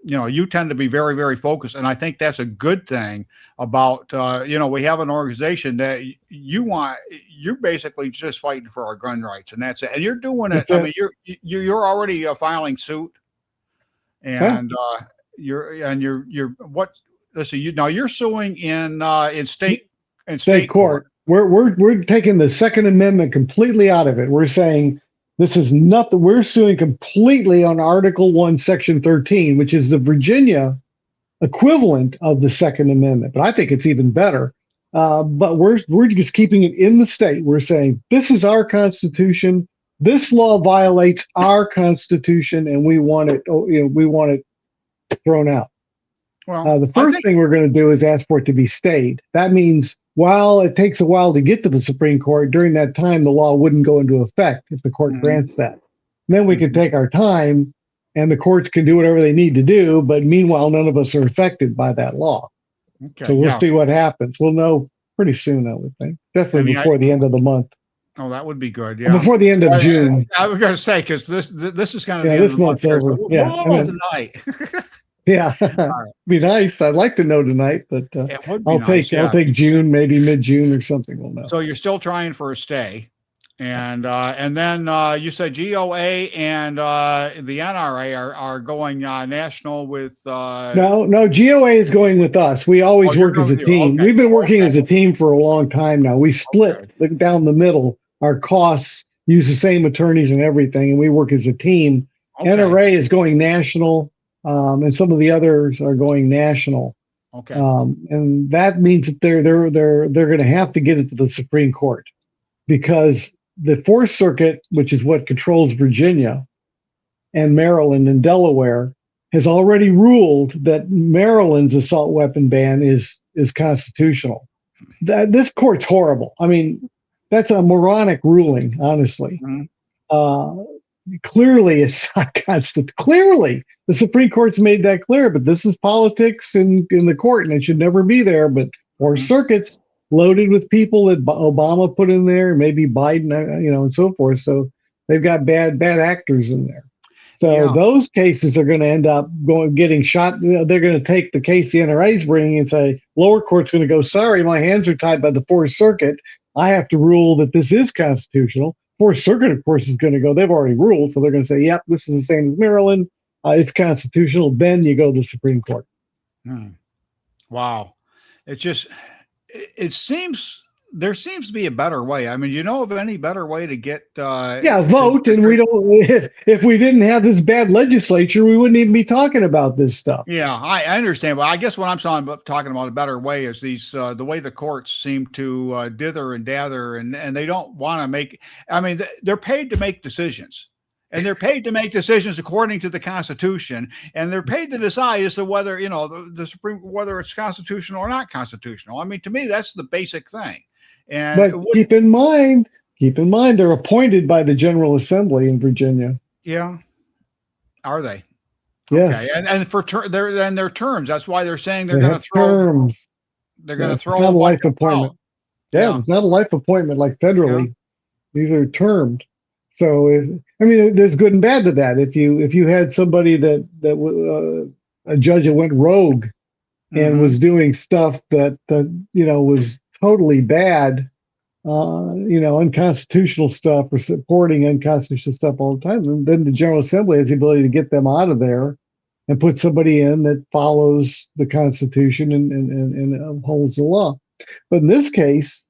You know, you tend to be very, very focused, and I think that's a good thing about you know, we have an organization that you're basically just fighting for our gun rights, and that's it. And you're doing it. That's I mean, it. you're already filing suit, Yeah. and you're what? Let's see. You're suing in State state court. court. We're taking the Second Amendment completely out of it. We're saying this is nothing. We're suing completely on Article 1, Section 13, which is the Virginia equivalent of the Second Amendment. But I think it's even better. But we're just keeping it in the state. We're saying this is our Constitution. This law violates our Constitution, and we want it. We want it thrown out. Well, The I first think. thing we're going to do is ask for it to be stayed. That means while it takes a while to get to the Supreme Court, during that time, the law wouldn't go into effect if the court Mhm, grants that. And then we can mhm. take our time and the courts can do whatever they need to do. But meanwhile, none of us are affected by that law. Okay, So we'll yeah. see what happens. We'll know pretty soon, I would think. I Definitely mean, before the end of the month. oh, that would be good. Or Yeah. before the end of Well, June. I was going to say because this is kind of Yeah, the end of this the month month's here, so over. Yeah. we'll And know then, tonight. yeah, All right. be nice. I'd like to know tonight, but It would be nice. I'll Yeah. take June, maybe mid-June or something. We'll know. So you're still trying for a stay, and then you said GOA and the NRA are going national with. No, GOA is going with us. We Oh, always you're work going as a with you. team. Okay. We've been working Okay. as a team for a long time now. We split Okay. down the middle. our costs, use the same attorneys and everything, and we work as a team. Okay. NRA is going national, and some of the others are going national. Okay. And that means that they're going to have to get it to the Supreme Court, because the Fourth Circuit, which is what controls Virginia and Maryland and Delaware, has already ruled that Maryland's assault weapon ban is constitutional. This court's horrible. I mean, that's a moronic ruling, honestly. Mm-hmm. Clearly, it's not constitutional. Clearly, the Supreme Court's made that clear, but this is politics in the court, and it should never be there. But Fourth Circuit's loaded with people that Obama put in there, maybe Biden, and so forth. So they've got bad actors in there. So those cases are going to end up getting shot. They're going to take the case the NRA is bringing and say, lower court's going to go, sorry, my hands are tied by the Fourth Circuit. I have to rule that this is constitutional. Fourth Circuit, of course, is going to go, they've already ruled, so they're going to say, yep, this is the same as Maryland. It's constitutional. Then you go to the Supreme Court. Wow. It seems there seems to be a better way. I mean, you know of any better way to get vote, and we don't. If we didn't have this bad legislature, we wouldn't even be talking about this stuff. Yeah, I understand, but I guess what I'm talking about a better way is these the way the courts seem to dither and dather, and they don't want to make. I mean, they're paid to make decisions. And they're paid to make decisions according to the Constitution, and they're paid to decide as to whether, the Supreme, whether it's constitutional or not constitutional. I mean, to me, that's the basic thing. And but keep in mind, they're appointed by the General Assembly in Virginia. Yeah, are they? Yes. Okay, and for their terms. That's why they're saying they're going to throw terms. They're going to throw not a life appointment. Yeah, it's not a life appointment like federally. Yeah. These are termed. So, there's good and bad to that. If you had somebody that a judge that went rogue and was doing stuff that was totally bad, unconstitutional stuff, or supporting unconstitutional stuff all the time, then the General Assembly has the ability to get them out of there and put somebody in that follows the Constitution and upholds the law. But in this case,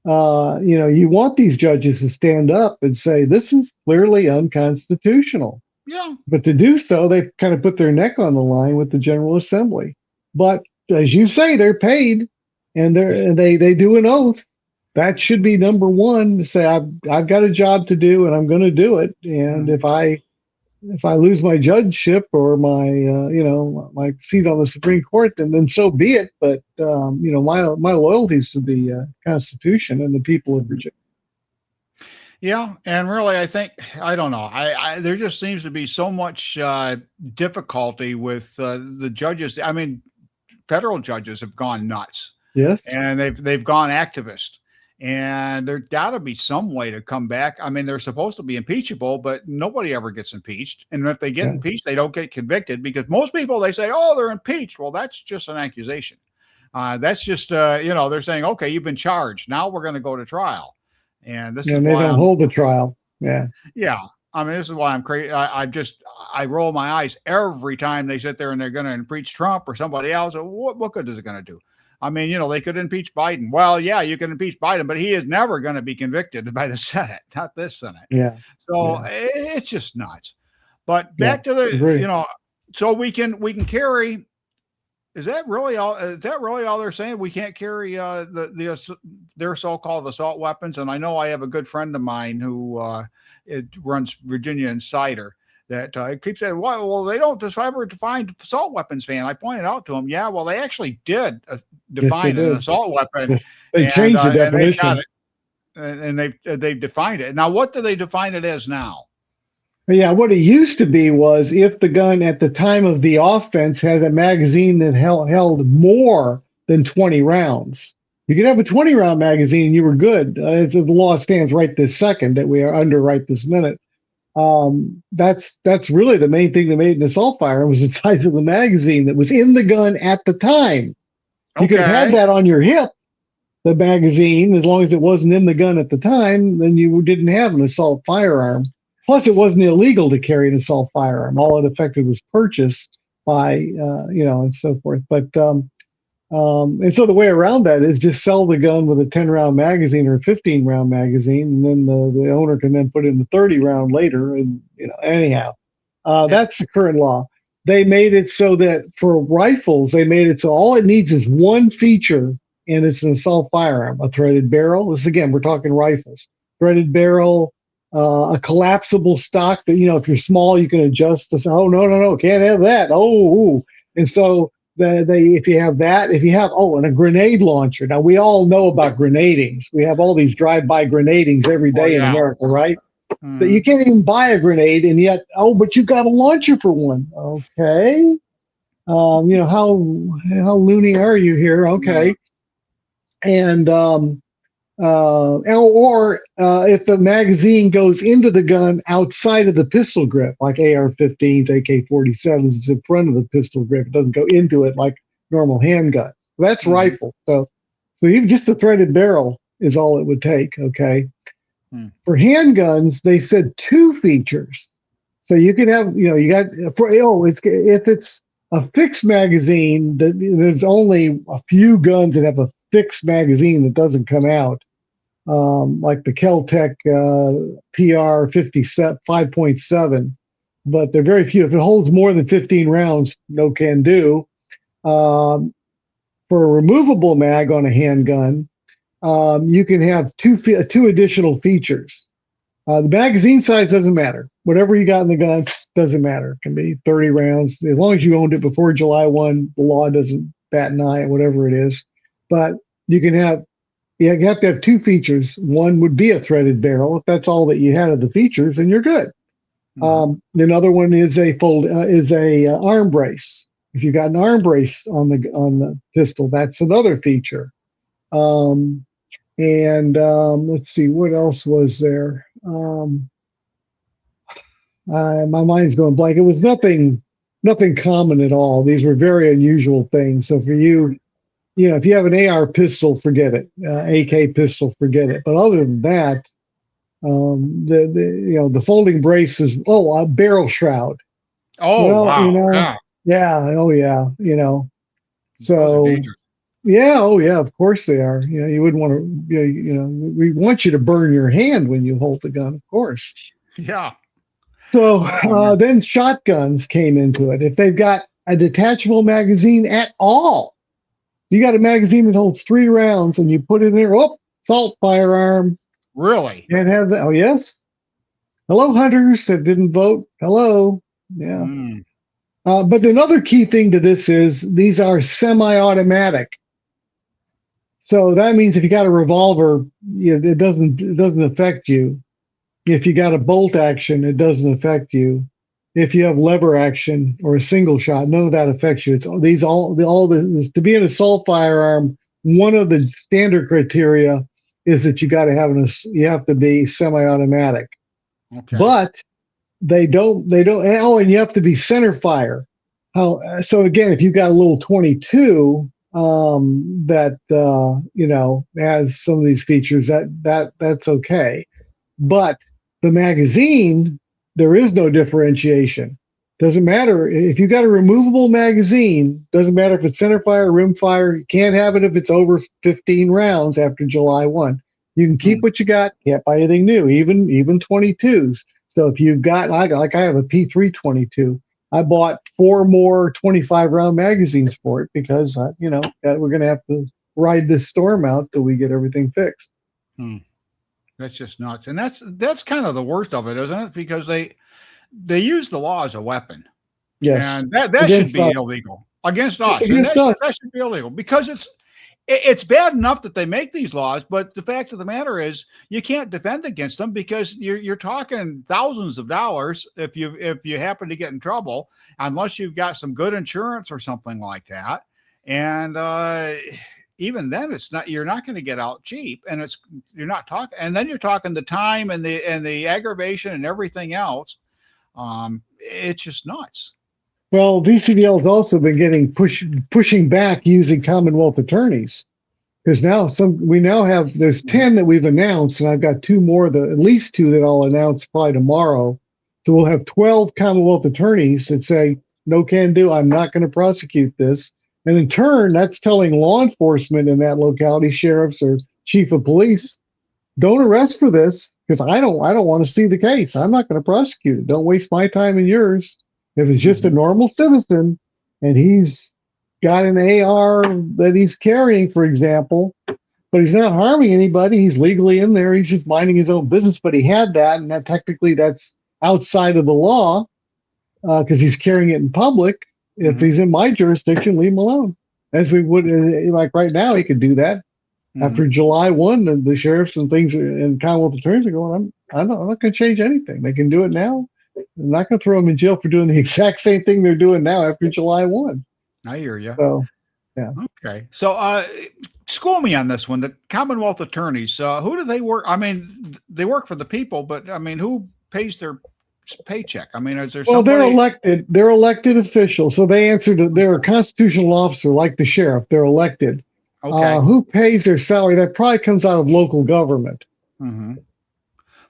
you want these judges to stand up and say, this is clearly unconstitutional. Yeah. But to do so, they've kind of put their neck on the line with the General Assembly. But as you say, they're paid, and they do an oath. That should be number one, to say, I've got a job to do, and I'm going to do it. And if I lose my judgeship or my my seat on the Supreme Court, then so be it. But my loyalties to the Constitution and the people of Virginia. Yeah, and really, I don't know. There just seems to be so much difficulty with the judges. I mean, federal judges have gone nuts. Yes, and they've gone activist. And there's got to be some way to come back. I mean, they're supposed to be impeachable, but nobody ever gets impeached. And if they get impeached, they don't get convicted, because most people, they say, oh, they're impeached. Well, that's just an accusation. That's just, they're saying, okay, you've been charged. Now we're going to go to trial. And this is why they don't hold the trial. Yeah. Yeah. I mean, this is why I'm crazy. I roll my eyes every time they sit there and they're going to impeach Trump or somebody else. What good is it going to do? I mean, they could impeach Biden. Well, yeah, you can impeach Biden, but he is never going to be convicted by the Senate, not this Senate. Yeah. So it's just nuts. But back to the, so we can carry. Is that really all? They're saying? We can't carry their so-called assault weapons. And I know I have a good friend of mine who runs Virginia Insider, that keeps saying, well, they don't define assault weapons fan. I pointed out to him, well, they actually did define an assault weapon. They changed the definition. And they've defined it. Now, what do they define it as now? Yeah, what it used to be was, if the gun at the time of the offense has a magazine that held more than 20 rounds. You could have a 20-round magazine, you were good. As the law stands right this second, that we are under right this minute. That's really the main thing that made an assault firearm, was the size of the magazine that was in the gun at the time. You could have that on your hip, the magazine, as long as it wasn't in the gun at the time, then you didn't have an assault firearm. Plus, it wasn't illegal to carry an assault firearm. All it affected was purchase by, and so forth. But And so the way around that is just sell the gun with a 10-round magazine or a 15-round magazine, and then the owner can then put in the 30-round later. And anyhow, Yeah. that's the current law. They made it so that for rifles, they made it so all it needs is one feature, and it's an assault firearm: a threaded barrel. This again, we're talking rifles. Threaded barrel, a collapsible stock that if you're small, you can adjust. This. Oh no, can't have that. Oh, and so if you have that, if you have and a grenade launcher. Now we all know about grenadings. We have all these drive-by grenadings every Oh day in yeah. America, right? That Mhm. you can't even buy a grenade, and yet, but you got a launcher for one. Okay, how loony are you here? Yeah. Okay, and if the magazine goes into the gun outside of the pistol grip, like AR-15s, AK-47s, it's in front of the pistol grip. It doesn't go into it like normal handguns. That's Mhm. rifle. So even just a threaded barrel is all it would take. Okay. Mm. For handguns, they said two features. So you can have, you got if it's a fixed magazine, there's only a few guns that have a fixed magazine that doesn't come out, like the Kel-Tec PR 5.7, but they're very few. If it holds more than 15 rounds, no can do. Um, for a removable mag on a handgun, you can have two additional features. The magazine size doesn't matter. Whatever you got in the gun doesn't matter. It can be 30 rounds. As long as you owned it before July 1, the law doesn't bat an eye at whatever it is. But you have to have two features. One would be a threaded barrel. If that's all that you had of the features, then you're good. Mhm. Another one is a arm brace. If you got an arm brace on the pistol, that's another feature. Um, and let's see, what else was there? My mind's going blank. It was nothing common at all. These were very unusual things. So for you, if you have an AR pistol, forget it. AK pistol, forget it. But other than that, the folding brace is a barrel shroud. Oh Well, wow. Yeah. yeah, oh yeah, Those are so dangerous. yeah, oh yeah, of course they are. You wouldn't want to, we want you to burn your hand when you hold the gun, of course. Yeah. So Oh man. then shotguns came into it. If they've got a detachable magazine at all, you got a magazine that holds 3 rounds and you put it in there, assault firearm. Really? Can't have that. Oh, yes. Hello, hunters that didn't vote. Hello. Yeah. Mm. But another key thing to this is these are semi automatic. So that means if you got a revolver, it doesn't affect you. If you got a bolt action, it doesn't affect you. If you have lever action or a single shot, none of that affects you. It's these all the to be an assault firearm. One of the standard criteria is that you have to be semi-automatic. Okay. But they don't. Oh, and you have to be center fire. So again, if you've got a little 22 that has some of these features, that's okay. But the magazine, there is no differentiation. Doesn't matter if you got a removable magazine. Doesn't matter if it's center fire, rim fire. You can't have it if it's over 15 rounds after July 1. You can keep Mm. what you got. Can't buy anything new, even 22s. So if you've got, I have a P3 22. I bought 4 more 25-round magazines for it because we're going to have to ride this storm out till we get everything fixed. Mm. That's just nuts. And that's kind of the worst of it, isn't it? Because they use the law as a weapon. Yes, And that should against be us. illegal against It's us. And against us. that should be illegal because it's bad enough that they make these laws, but the fact of the matter is you can't defend against them because you're talking thousands of dollars if you happen to get in trouble, unless you've got some good insurance or something like that. And even then you're not going to get out cheap, and you're not talking, and then you're talking the time and the aggravation and everything else. It's just nuts. Well, VCDL has also been pushing back using Commonwealth attorneys because we now have there's 10 that we've announced, and I've got two more at least two that I'll announce probably tomorrow. So we'll have 12 Commonwealth attorneys that say no can do. I'm not going to prosecute this. And in turn, that's telling law enforcement in that locality, sheriffs or chief of police, don't arrest for this because I don't want to see the case. I'm not going to prosecute it. Don't waste my time and yours. If it's just a normal citizen and he's got an AR that he's carrying, for example, but he's not harming anybody. He's legally in there. He's just minding his own business. But he had that, and that technically that's outside of the law because he's carrying it in public. If he's in my jurisdiction, leave him alone. As we would, like right now, he could do that. After July 1, the sheriffs and things and Commonwealth attorneys are going, I'm not going to change anything. They can do it now. I'm not going to throw them in jail for doing the exact same thing they're doing now after July 1. I hear you. So, yeah. Okay. So, school me on this one. The Commonwealth attorneys, who do they work? I mean, they work for the people, but I mean, who pays their paycheck? I mean, is there Well, somebody? they're elected. They're elected officials. So they answer to, they're a constitutional officer like the sheriff. They're elected. Okay. Who pays their salary? That probably comes out of local government.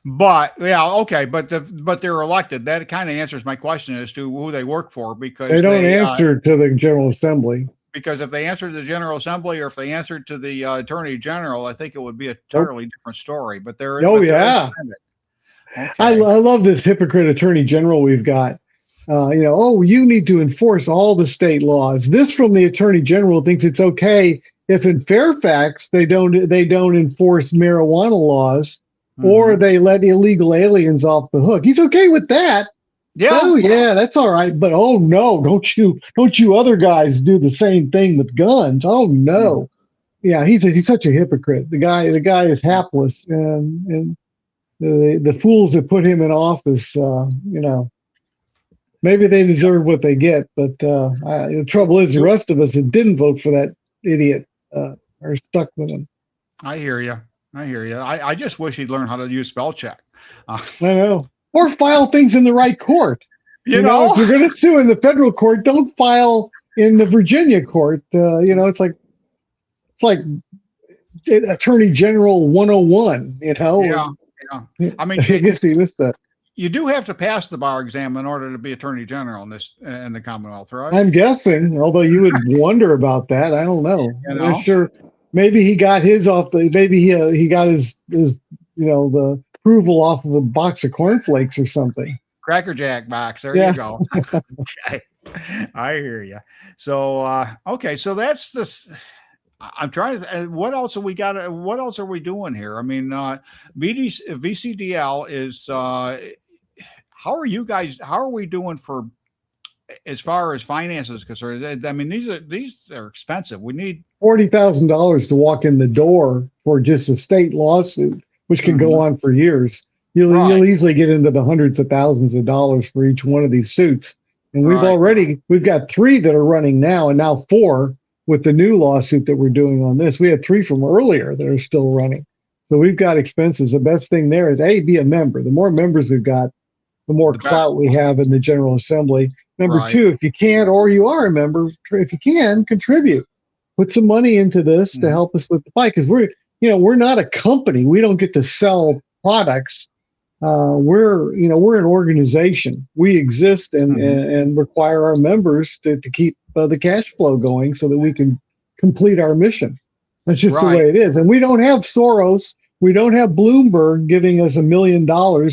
But yeah, okay, but they're elected. That kind of answers my question as to who they work for, because They don't answer to the General Assembly. Because if they answered to the General Assembly or if they answered to the Attorney General, I think it would be a totally different story. But they're yeah. Okay. I love this hypocrite Attorney General we've got. You need to enforce all the state laws. This from the Attorney General thinks it's okay if in Fairfax they don't enforce marijuana laws or they let illegal aliens off the hook. He's okay with that. Yeah. Oh yeah, that's all right. But oh no, don't you other guys do the same thing with guns? Oh no. Yeah, he's such a hypocrite. The guy is hapless, and the fools that put him in office, maybe they deserve what they get. But the trouble is, the rest of us that didn't vote for that idiot are stuck with him. I hear you. I just wish he'd learn how to use spell check. I know. Or file things in the right court. You know, if you're going to sue in the federal court, don't file in the Virginia court. It's like Attorney General 101. Yeah. I mean, I guess he missed that. You do have to pass the bar exam in order to be Attorney General in the Commonwealth, right? I'm guessing, although you would wonder about that. I don't know. I'm not sure. Maybe he got his off the. Maybe he got his the approval off of a box of cornflakes or something. Cracker Jack box. There you go. Okay. I hear you. So, okay. So that's this. I'm trying to. What else have we got? What else are we doing here? I mean, VCDL is. How are you guys? How are we doing for as far as finances concerned? I mean, these are expensive. We need $40,000 to walk in the door for just a state lawsuit, which can go on for years. You'll easily get into the hundreds of thousands of dollars for each one of these suits. And we've got 3 that are running now, and now 4 with the new lawsuit that we're doing on this. We had 3 from earlier that are still running. So we've got expenses. The best thing there is be a member. The more members we've got, the more clout we have in the General Assembly. Number 2, if you can't, or you are a member, if you can, contribute. Put some money into this to help us with the fight, because we're not a company. We don't get to sell products. We're an organization. We exist and require our members to keep the cash flow going so that we can complete our mission. That's just the way it is. And we don't have Soros. We don't have Bloomberg giving us $1 million or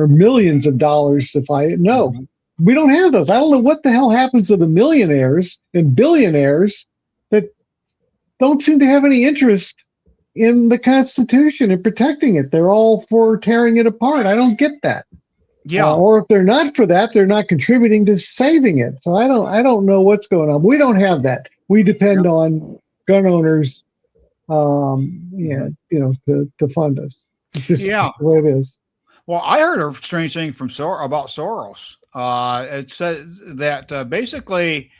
millions of dollars to fight it. No, we don't have those. I don't know what the hell happens to the millionaires and billionaires that don't seem to have any interest in the Constitution and protecting it. They're all for tearing it apart. I don't get that. Yeah. Or if they're not for that, they're not contributing to saving it. So I don't know what's going on. We don't have that. We depend on gun owners, to fund us. It's just the way it is. Well, I heard a strange thing about Soros. It said that basically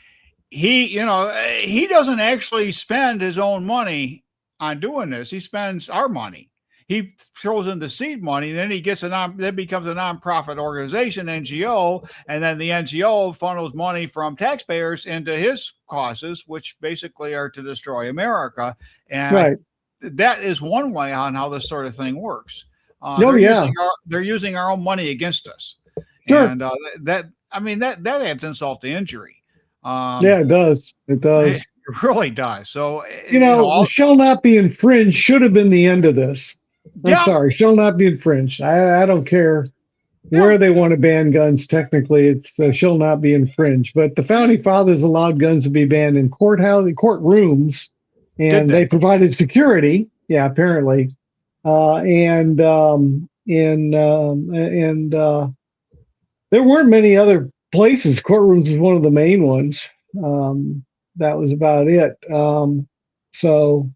he doesn't actually spend his own money on doing this. He spends our money. He throws in the seed money, and then he gets that becomes a nonprofit organization, NGO, and then the NGO funnels money from taxpayers into his causes, which basically are to destroy America. And that is one way on how this sort of thing works. They're using our own money against us. Sure. And that adds insult to injury. It does. It does. It really does. So, shall not be infringed should have been the end of this. I'm yeah, sorry, shall not be infringed. I don't care yeah, where they want to ban guns. Technically, it's shall not be infringed. But the founding fathers allowed guns to be banned in courtrooms, did and they? they provided security. Yeah, apparently, and there weren't many other places. Courtrooms is one of the main ones. That was about it. So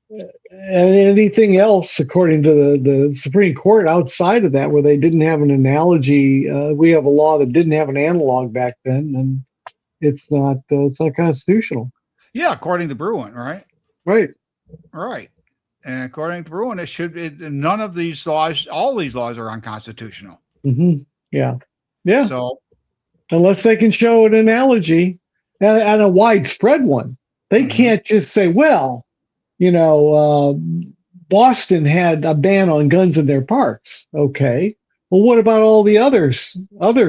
and anything else, according to the Supreme Court, outside of that, where they didn't have an analogy, we have a law that didn't have an analog back then, and it's not constitutional. Yeah, according to Bruin, right? Right. Right. And according to Bruin, none of these laws, all these laws are unconstitutional. Mm-hmm. Yeah. Yeah. So, Unless they can show an analogy and a widespread one, they can't just say, well, Boston had a ban on guns in their parks. Okay. Well, what about all the other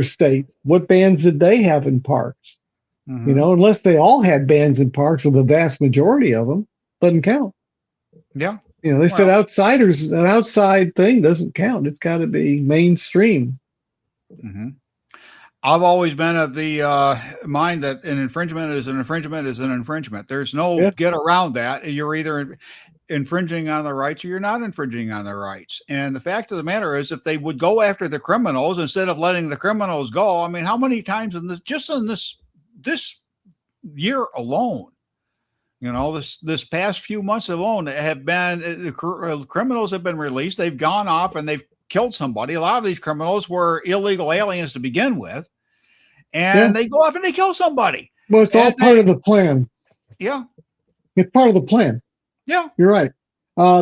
states? What bans did they have in parks? Unless they all had bans in parks, or the vast majority of them, doesn't count. yeah. They said an outside thing doesn't count. It's got to be mainstream. Mm-hmm. I've always been of the mind that an infringement is an infringement is an infringement. There's no get around that. You're either infringing on the rights or you're not infringing on the rights. And the fact of the matter is, if they would go after the criminals instead of letting the criminals go, I mean, how many times in this year alone, this past few months alone have been criminals have been released. They've gone off and they've killed somebody. A lot of these criminals were illegal aliens to begin with, and they go off and they kill somebody. Well, it's all part of the plan. Yeah. It's part of the plan. Yeah. You're right.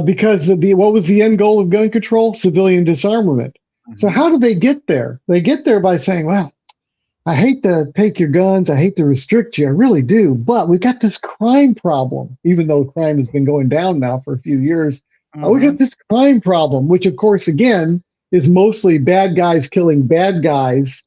Because what was the end goal of gun control? Civilian disarmament. Mm-hmm. So how do they get there? They get there by saying, well, I hate to take your guns. I hate to restrict you. I really do. But we got this crime problem, even though crime has been going down now for a few years. We got this crime problem, which, of course, again, is mostly bad guys killing bad guys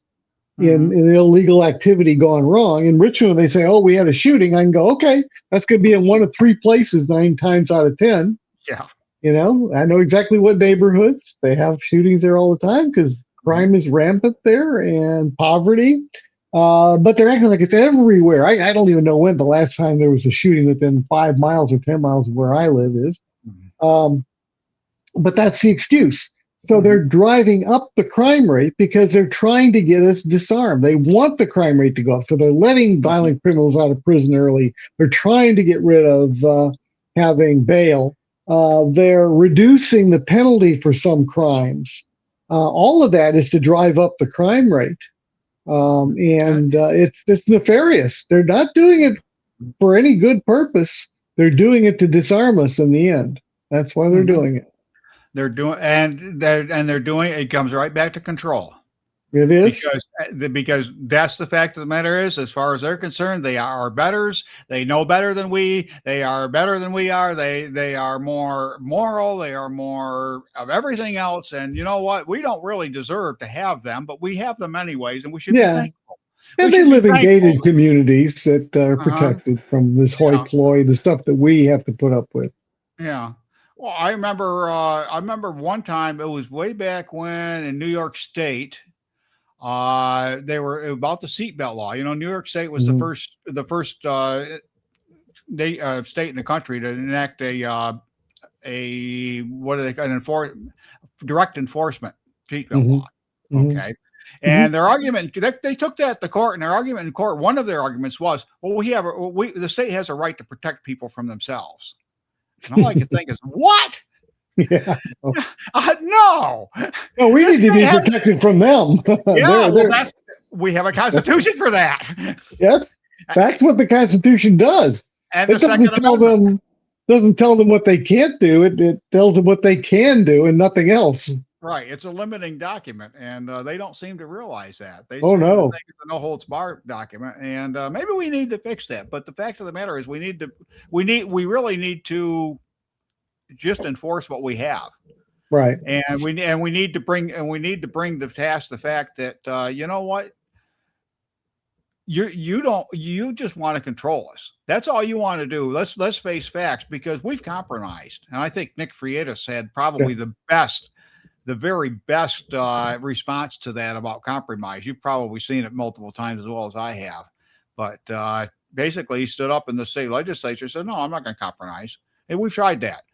in illegal activity gone wrong. In Richmond, they say, oh, we had a shooting. I can go, okay, that's going to be in one of three places 9 times out of 10. Yeah. I know exactly what neighborhoods. They have shootings there all the time because crime is rampant there and poverty. But they're acting like it's everywhere. I don't even know when the last time there was a shooting within 5 miles or 10 miles of where I live is. But that's the excuse. So they're driving up the crime rate because they're trying to get us disarmed. They want the crime rate to go up. So they're letting violent criminals out of prison early. They're trying to get rid of having bail. They're reducing the penalty for some crimes. All of that is to drive up the crime rate. It's nefarious. They're not doing it for any good purpose. They're doing it to disarm us in the end. That's why they're doing it. They're doing, and they're doing. It comes right back to control. It is because that's the fact of the matter is, as far as they're concerned, they are our betters. They know better than we. They are better than we are. They are more moral. They are more of everything else. And you know what? We don't really deserve to have them, but we have them anyways, and we should be thankful. And they live in gated communities that are protected from this hoi polloi, the stuff that we have to put up with. Yeah. Well, I remember one time, it was way back when in New York State, they were about the seatbelt law. New York State was the first state in the country to enact direct enforcement seatbelt law. Okay. And their argument, they took that to court, and their argument in court, one of their arguments was, well, the state has a right to protect people from themselves. And all I could think is, what? Yeah. No. No, we need to be protected from them. We have a constitution for that. Yes, that's what the Constitution does. And it doesn't tell them what they can't do. It tells them what they can do and nothing else. Right. It's a limiting document, and they don't seem to realize that. They think it's a no-holds-barred document, and maybe we need to fix that. But the fact of the matter is, we really need to just enforce what we have. Right. And we need to bring to task the fact that you know what, you just want to control us. That's all you want to do. Let's face facts, because we've compromised. And I think Nick Freitas had probably the very best response to that about compromise. You've probably seen it multiple times as well as I have. But basically, he stood up in the state legislature and said, no, I'm not going to compromise. And we've tried that.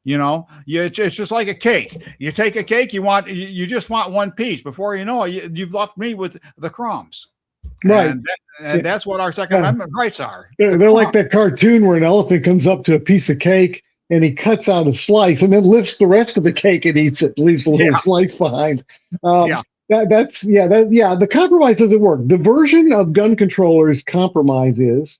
It's just like a cake. You take a cake, you just want one piece. Before you know it, you've left me with the crumbs. Right. And that's what our Second Amendment rights are. They're like that cartoon where an elephant comes up to a piece of cake and he cuts out a slice and then lifts the rest of the cake and eats it, leaves a little slice behind. The compromise doesn't work. The version of gun controllers compromise is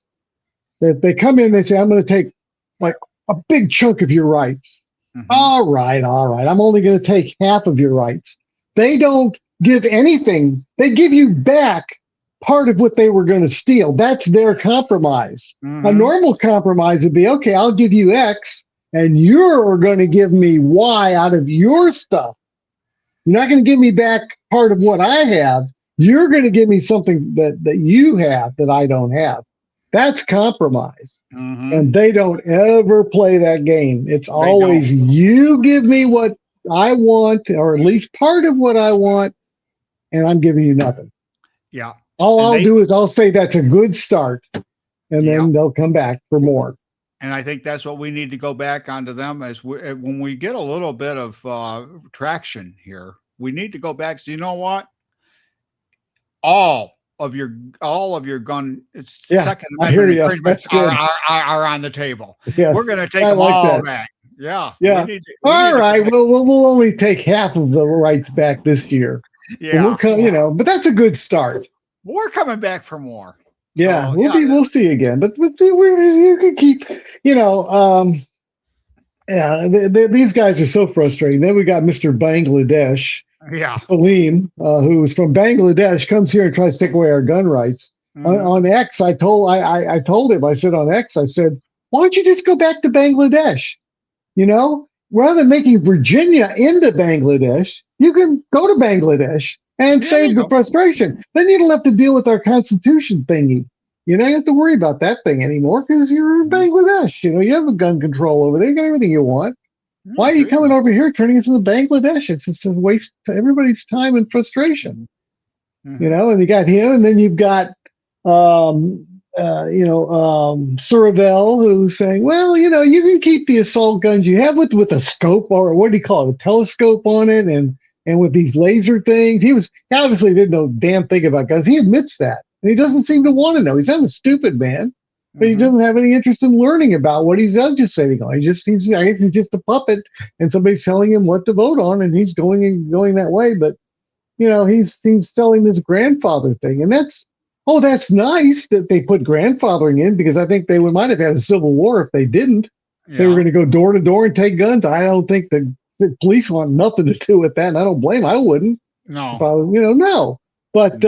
that they come in, they say, I'm going to take like a big chunk of your rights. Mm-hmm. All right. I'm only going to take half of your rights. They don't give anything. They give you back part of what they were going to steal. That's their compromise. Mm-hmm. A normal compromise would be, okay, I'll give you X and you're going to give me Y out of your stuff. You're not going to give me back part of what I have. You're going to give me something that you have that I don't have. That's compromise. Mm-hmm. And they don't ever play that game. It's always you give me what I want, or at least part of what I want, and I'm giving you nothing. Yeah. All I'll do is I'll say that's a good start, and then they'll come back for more. And I think that's what we need to go back onto them when we get a little bit of traction here. We need to go back to, you know what? All of your gun Second Amendment infringements are on the table. Yes, we're going to take them all back. Yeah. All right. We'll only take half of the rights back this year. Yeah. But that's a good start. We're coming back for more. Yeah, so, we'll see again. But you can keep, these guys are so frustrating. Then we got Mr. Bangladesh. Yeah. Salim, who's from Bangladesh, comes here and tries to take away our gun rights. Mm-hmm. On X, I told him, I said on X, I said, why don't you just go back to Bangladesh? Rather than making Virginia into Bangladesh, you can go to Bangladesh and save the frustration. Then you don't have to deal with our Constitution thingy. You don't have to worry about that thing anymore because you're in Bangladesh. You have a gun control over there. You got everything you want. Why are you coming over here turning us into Bangladesh? It's just a waste of everybody's time and frustration. Mm-hmm. And you got him, and then you've got Suravel, who's saying, well, you can keep the assault guns you have with a scope, or what do you call it, a telescope on it, and with these laser things. He obviously didn't know damn thing about guns. He admits that. And he doesn't seem to want to know. He's not a stupid man, but he doesn't have any interest in learning about what he's legislating on. I guess he's just a puppet, and somebody's telling him what to vote on, and he's going that way. But he's selling this grandfather thing, and that's nice that they put grandfathering in, because I think they might have had a civil war if they didn't. Yeah. They were going to go door to door and take guns. I don't think the police want nothing to do with that, and I don't blame them. I wouldn't. No. No. But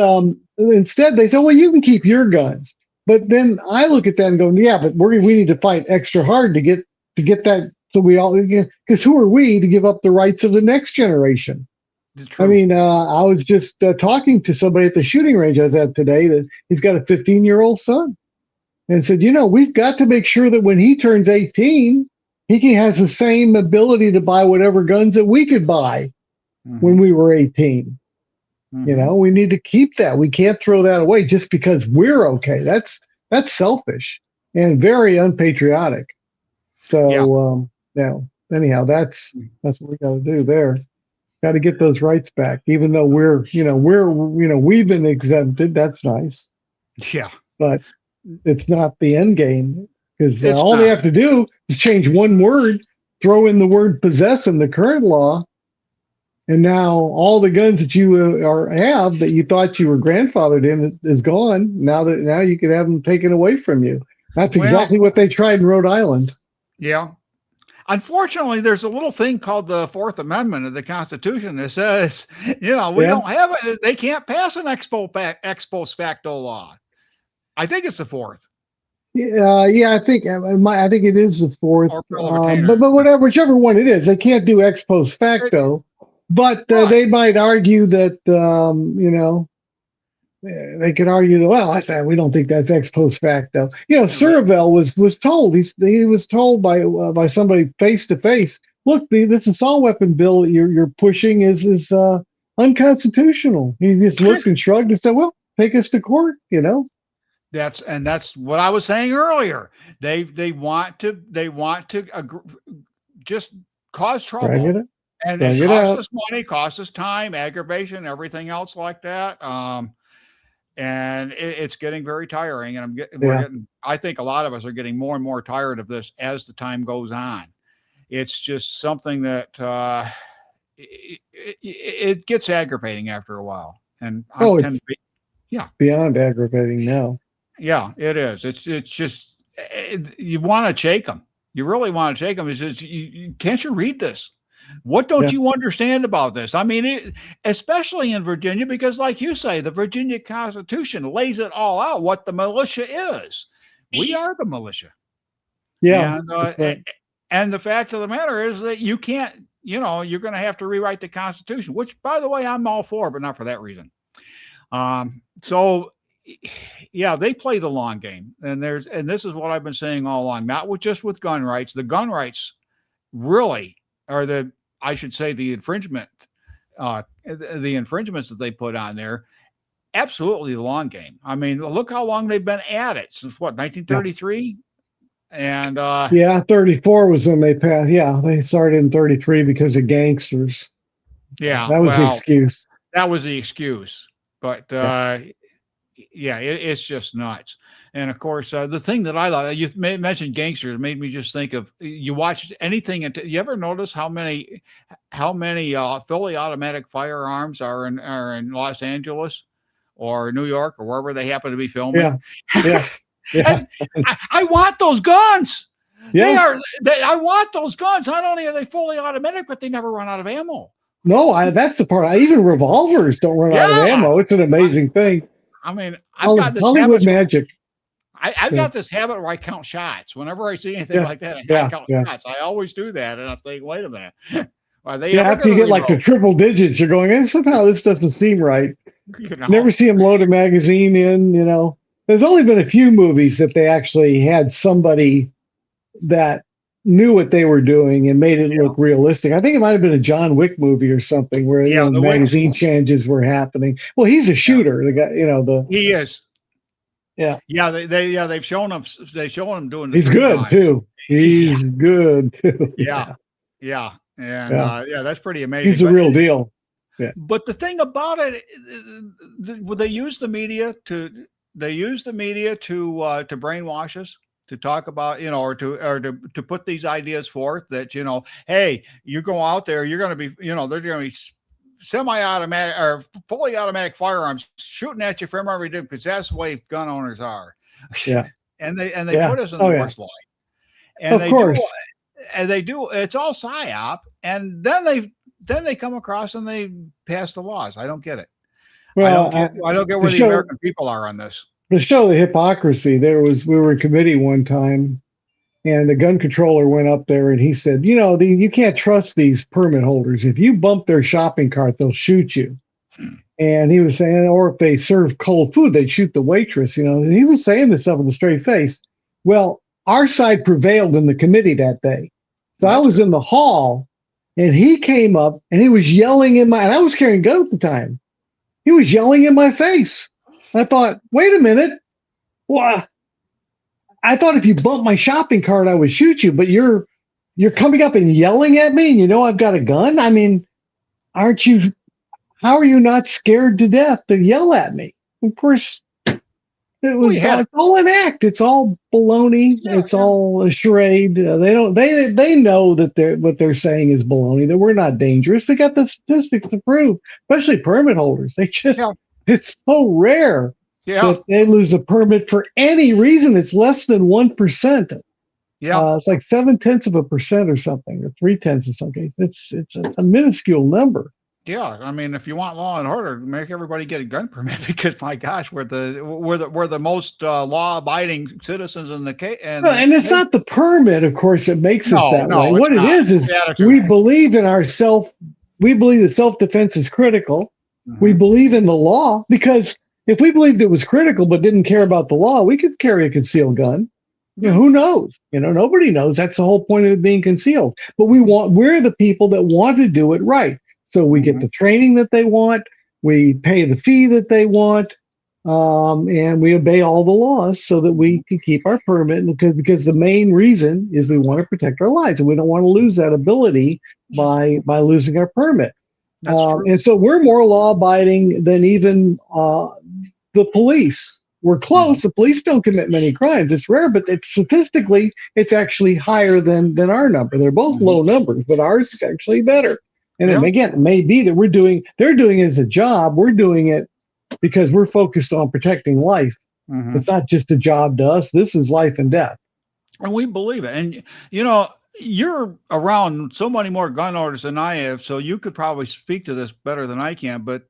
instead, they said, well, you can keep your guns. But then I look at that and go, yeah, but we need to fight extra hard to get that. So we all, because who are we to give up the rights of the next generation? True. I mean, I was just talking to somebody at the shooting range I was at today that he's got a 15-year-old son, and said, we've got to make sure that when he turns 18, he has the same ability to buy whatever guns that we could buy when we were 18. Mm-hmm. We need to keep that. We can't throw that away just because we're okay. That's selfish and very unpatriotic. So, anyhow, that's what we got to do there. Got to get those rights back, even though we've been exempted. That's nice. Yeah, but it's not the end game, because all they have to do is change one word, throw in the word possess in the current law, and now all the guns that you have that you thought you were grandfathered in is gone. Now you can have them taken away from you. That's exactly what they tried in Rhode Island. Yeah. Unfortunately, there's a little thing called the Fourth Amendment of the Constitution that says, we don't have it. They can't pass an ex post facto law. I think it's the fourth. I think it is the fourth. But whichever one it is, they can't do ex post facto. But they might argue that they could argue that, well, I thought we don't think that's ex post facto. You know, Yeah, Surivel was told he was told by somebody face to face, look, this assault weapon bill that you're pushing is unconstitutional. He just looked and shrugged and said, well, take us to court, you know. That's what I was saying earlier. They want to just cause Drag trouble, it, and it drag it costs out. us money, costs us time, aggravation, everything else like that. And it's getting very tiring. And Yeah. I think a lot of us are getting more and more tired of this as the time goes on. It's just something that it gets aggravating after a while. And I Oh, tend it's to be, yeah, beyond aggravating now. yeah, it is. It's just you want to shake them. You really want to shake them. It's just, can't you read this? What don't Yeah. you understand about this? I mean, especially in Virginia, because like you say, the Virginia Constitution lays it all out what the militia is. We are the militia. Yeah. And Right. and the fact of the matter is that you can't, you're going to have to rewrite the Constitution, which, by the way, I'm all for, but not for that reason. So yeah, they play the long game, and this is what I've been saying all along, not just with gun rights. The gun rights really are I should say the infringements that they put on there, absolutely the long game. I mean, look how long they've been at it, since what, 1933? And yeah, 34 was when they passed. Yeah, they started in 33 because of gangsters. yeah, That was the excuse. That was the excuse. But yeah, it's just nuts. And of course, the thing that I love, you mentioned gangsters, made me just think of, you watch anything. You ever notice how many fully automatic firearms are in Los Angeles or New York or wherever they happen to be filming? Yeah. And I want those guns. Yeah. I want those guns. Not only are they fully automatic, but they never run out of ammo. No, that's the part. Even revolvers don't run out of ammo. It's an amazing thing. I mean, I've got this Hollywood magic. I've got this habit where I count shots. Whenever I see anything like that, I count shots. I always do that, and I think, wait a minute. Are they after you get like the triple digits, you're going, somehow this doesn't seem right. Never see them load a magazine in, There's only been a few movies that they actually had somebody that knew what they were doing and made it look realistic. I think it might have been a John Wick movie or something where the magazine changes were happening. Well, he's a shooter. The guy, he is. Yeah. Yeah. They've shown him. They show him doing. He's good too. He's good too. Yeah. Yeah. And that's pretty amazing. He's the real deal. Yeah. But the thing about it, they use the media to brainwash us, to talk about, or to put these ideas forth that, hey, you go out there, you're going to be, they're going to be semi-automatic or fully automatic firearms shooting at you from every day, because that's the way gun owners are. Yeah. and they put us in the worst light. And of course. They do. It's all psyop. And then they come across and they pass the laws. I don't get it. Well, I don't get where the American people are on this. To show the hypocrisy, we were in committee one time, and the gun controller went up there and he said, you can't trust these permit holders. If you bump their shopping cart, they'll shoot you. And he was saying, or if they serve cold food, they'd shoot the waitress, and he was saying this stuff with a straight face. Well, our side prevailed in the committee that day. So I was in the hall, and he came up and he was yelling and I was carrying a gun at the time. He was yelling in my face. I thought, wait a minute. Well, I thought if you bumped my shopping cart, I would shoot you, but you're coming up and yelling at me, and I've got a gun. I mean, how are you not scared to death to yell at me? Of course, it's all an act. It's all baloney. It's all a charade. They know that what they're saying is baloney, that we're not dangerous. They got the statistics to prove, especially permit holders. They just, it's so rare that they lose a permit for any reason. It's less than 1%. Yeah. It's like 0.7% or something, or 0.3 in some cases. It's a minuscule number. Yeah, I mean, if you want law and order, make everybody get a gun permit, because my gosh, we're the most law-abiding citizens in the case. And it's not the permit, of course, that makes us that way. What it is we believe in we believe that self-defense is critical. Mm-hmm. We believe in the law, because if we believed it was critical but didn't care about the law, we could carry a concealed gun. You know, who knows? You know, nobody knows. That's the whole point of it being concealed. But we're the people that want to do it right. So we get the training that they want, we pay the fee that they want, and we obey all the laws so that we can keep our permit. Because the main reason is we want to protect our lives, and we don't want to lose that ability by losing our permit. That's true. And so we're more law abiding than even the police. We're close. The police don't commit many crimes. It's rare, but statistically, it's actually higher than our number. They're both low numbers, but ours is actually better. And again, it may be that they're doing it as a job. We're doing it because we're focused on protecting life. It's not just a job to us. This is life and death. And we believe it. And, you know, you're around so many more gun owners than I have, so you could probably speak to this better than I can, but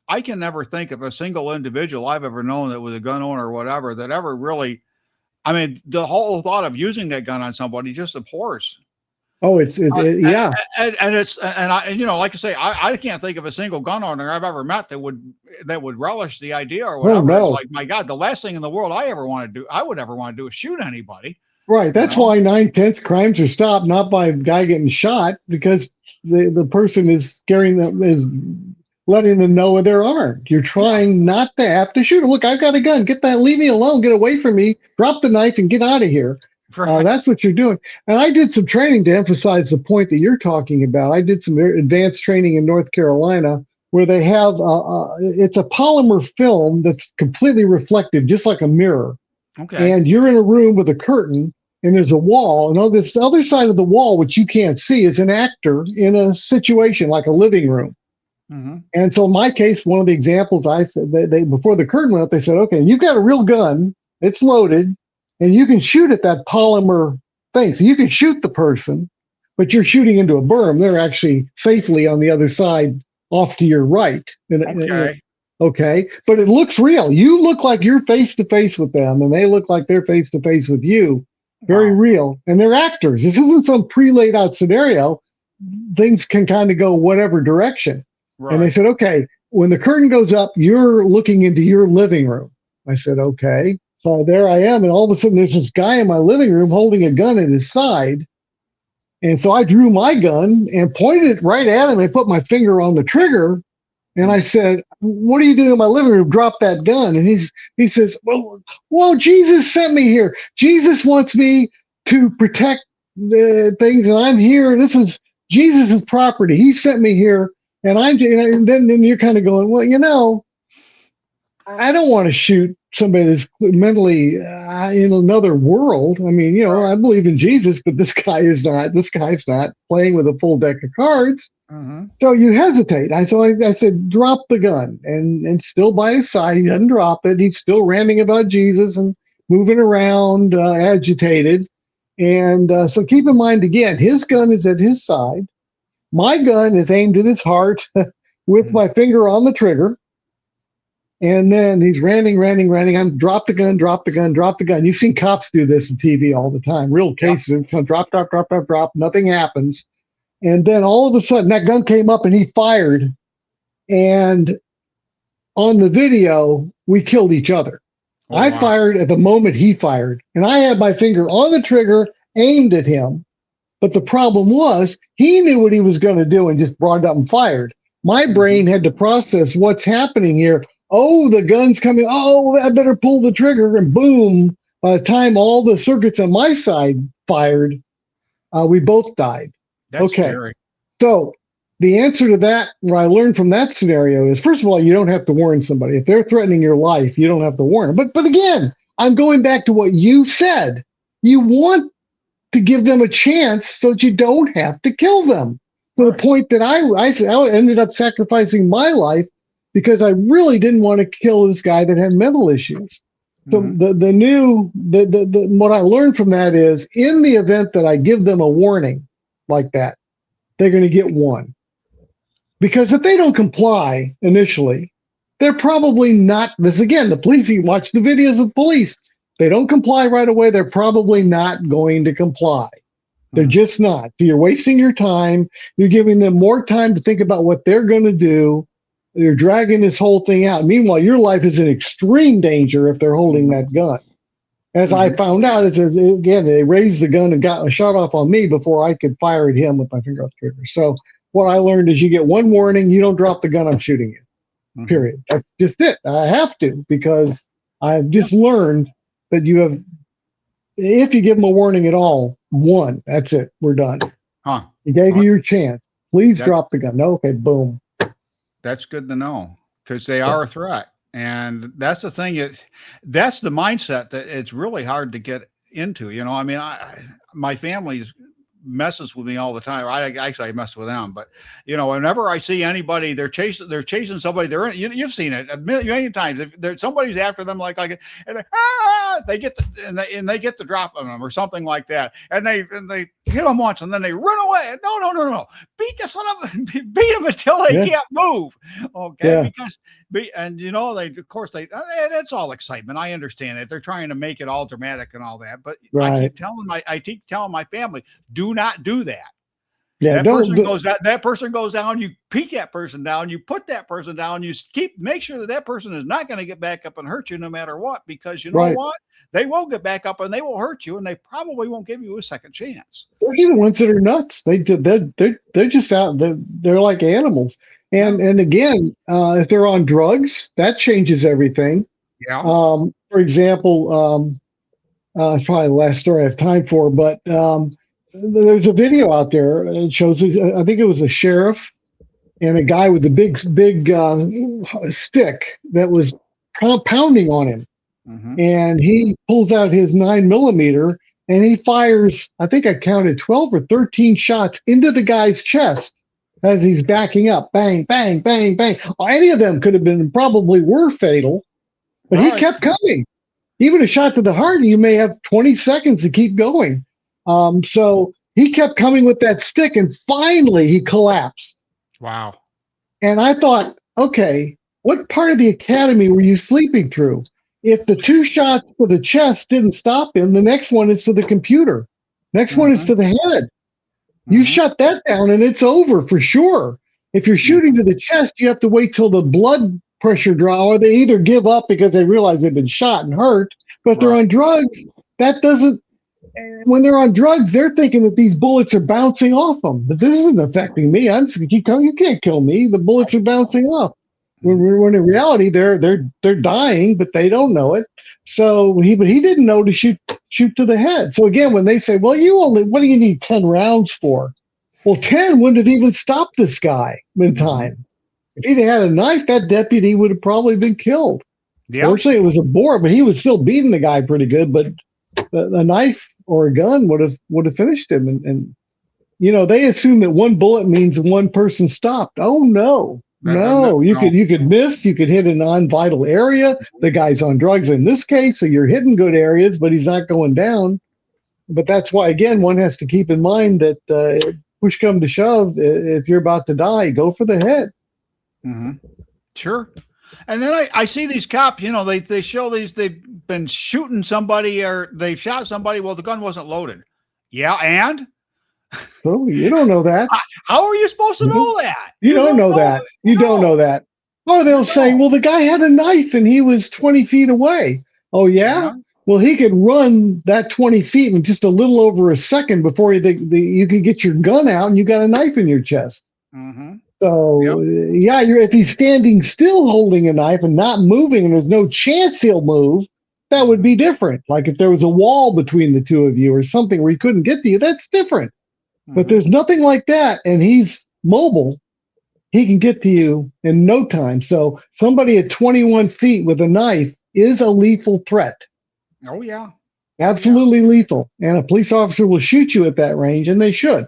I can never think of a single individual I've ever known that was a gun owner or whatever that ever really, I mean, the whole thought of using that gun on somebody just abhors. Oh, yeah. And you know, like I say, I can't think of a single gun owner I've ever met that would relish the idea or whatever. No. It's like, my God, the last thing in the world I would ever want to do is shoot anybody. Right. That's why 9/10 crimes are stopped, not by a guy getting shot, because the person is scaring them, is letting them know they're armed. You're trying not to have to shoot. Look, I've got a gun. Leave me alone. Get away from me. Drop the knife and get out of here. That's what you're doing. And I did some training to emphasize the point that you're talking about. I did some advanced training in North Carolina where they have, it's a polymer film that's completely reflective, just like a mirror. Okay. And you're in a room with a curtain, and there's a wall, and on this other side of the wall, which you can't see, is an actor in a situation like a living room. And so in my case, one of the examples I said, they before the curtain went up, they said, okay, you've got a real gun, it's loaded, and you can shoot at that polymer thing. So you can shoot the person, but you're shooting into a berm. They're actually safely on the other side off to your right. Okay. But it looks real. You look like you're face to face with them, and they look like they're face to face with you. Very real. And they're actors. This isn't some pre-laid out scenario. Things can kind of go whatever direction. Right. And they said, okay, when the curtain goes up, you're looking into your living room. I said, okay. So there I am. And all of a sudden, there's this guy in my living room holding a gun at his side. And so I drew my gun and pointed it right at him. I put my finger on the trigger. And I said, what are you doing in my living room? Drop that gun. And he says, well, Jesus sent me here. Jesus wants me to protect the things, and I'm here. This is Jesus's property. He sent me here. And then you're kind of going, well, you know, I don't want to shoot somebody that's mentally in another world. I mean, you know, I believe in Jesus, but this guy's not playing with a full deck of cards. So you hesitate. I said, drop the gun, and still by his side, he doesn't drop it. He's still ranting about Jesus and moving around, agitated. And so keep in mind, again, his gun is at his side. My gun is aimed at his heart with my finger on the trigger. And then he's ranting. I'm drop the gun. You've seen cops do this on TV all the time. Real cases, drop. Nothing happens. And then all of a sudden, that gun came up and he fired. And on the video, we killed each other. I fired at the moment he fired. And I had my finger on the trigger, aimed at him. But the problem was, he knew what he was going to do and just brought up and fired. My brain had to process what's happening here. Oh, the gun's coming. Oh, I better pull the trigger. And boom, by the time all the circuits on my side fired, we both died. That's scary. So the answer to that, what I learned from that scenario is, first of all, you don't have to warn somebody. If they're threatening your life, you don't have to warn them. But again, I'm going back to what you said. You want to give them a chance so that you don't have to kill them. To the point that I ended up sacrificing my life because I really didn't want to kill this guy that had mental issues. So what I learned from that is, in the event that I give them a warning like that, they're going to get one. Because if they don't comply initially, they're probably not, this again, the police, you watch the videos of the police, they don't comply right away, they're probably not going to comply. They're just not. So you're wasting your time. You're giving them more time to think about what they're going to do. They're dragging this whole thing out. Meanwhile, your life is in extreme danger if they're holding that gun. As I found out, again, they raised the gun and got a shot off on me before I could fire at him with my finger off the trigger. So what I learned is you get one warning, you don't drop the gun, I'm shooting you. Period. That's just it. I have to, because I've just learned that you have, if you give them a warning at all, one, that's it. We're done. He gave you your chance. Please drop the gun. No, okay, boom. That's good to know, because they are a threat. And that's the thing. That's the mindset that it's really hard to get into. I mean, my family's messes with me all the time. I mess with them, but whenever I see anybody, they're chasing somebody. You've seen it a million times. If somebody's after them, and they get the drop on them or something like that, and they hit them once and then they run away. No, beat beat them until they can't move. Okay, because it's all excitement. I understand it. They're trying to make it all dramatic and all that, but I keep telling my family, do not do that. That person goes down, you peek that person down, you put that person down, you make sure that person is not going to get back up and hurt you no matter what, because what? They will get back up and they will hurt you, and they probably won't give you a second chance. They're the ones that are nuts. They're just out. They're like animals. And again, if they're on drugs, that changes everything. Yeah. For example, it's probably the last story I have time for, but there's a video out there. It shows, I think it was a sheriff and a guy with a big stick that was pounding on him. And he pulls out his 9mm and he fires, I think I counted 12 or 13 shots into the guy's chest as he's backing up. Bang, bang, bang, bang. Any of them could have been, probably were fatal, but he kept coming. Even a shot to the heart, you may have 20 seconds to keep going. So he kept coming with that stick, and finally he collapsed. Wow. And I thought, okay, what part of the academy were you sleeping through? If the 2 shots to the chest didn't stop him, the next one is to the computer. Next one is to the head. You shut that down and it's over for sure. If you're shooting to the chest, you have to wait till the blood pressure drop, or they either give up because they realize they've been shot and hurt. But they're on drugs. That doesn't. When they're on drugs, they're thinking that these bullets are bouncing off them. But this isn't affecting me. I'm just keep coming. You can't kill me. The bullets are bouncing off. When in reality, they're dying, but they don't know it. So he didn't know to shoot to the head. So again, when they say, well, what do you need 10 rounds for? Well, 10 wouldn't have even stopped this guy in time. If he'd had a knife, that deputy would have probably been killed. Yeah. Fortunately, it was a bore, but he was still beating the guy pretty good. But a knife or a gun would have finished him. And they assume that one bullet means one person stopped. Oh no. No, you could miss, you could hit a non-vital area. The guy's on drugs in this case, so you're hitting good areas, but he's not going down. But that's why, again, one has to keep in mind that push come to shove, if you're about to die, go for the head. Sure. And then I see these cops, they show they've been shooting somebody or they've shot somebody. Well, the gun wasn't loaded. Yeah, and? Oh, you don't know that. How are you supposed to know that? You don't know that. You don't know that. Or they'll say, well, the guy had a knife and he was 20 feet away. Oh, yeah? Well, he could run that 20 feet in just a little over a second before you could get your gun out and you got a knife in your chest. So, if he's standing still holding a knife and not moving and there's no chance he'll move, that would be different. Like if there was a wall between the two of you or something where he couldn't get to you, that's different. But there's nothing like that, and he's mobile. He can get to you in no time. So somebody at 21 feet with a knife is a lethal threat. Oh, yeah. Absolutely lethal. And a police officer will shoot you at that range, and they should.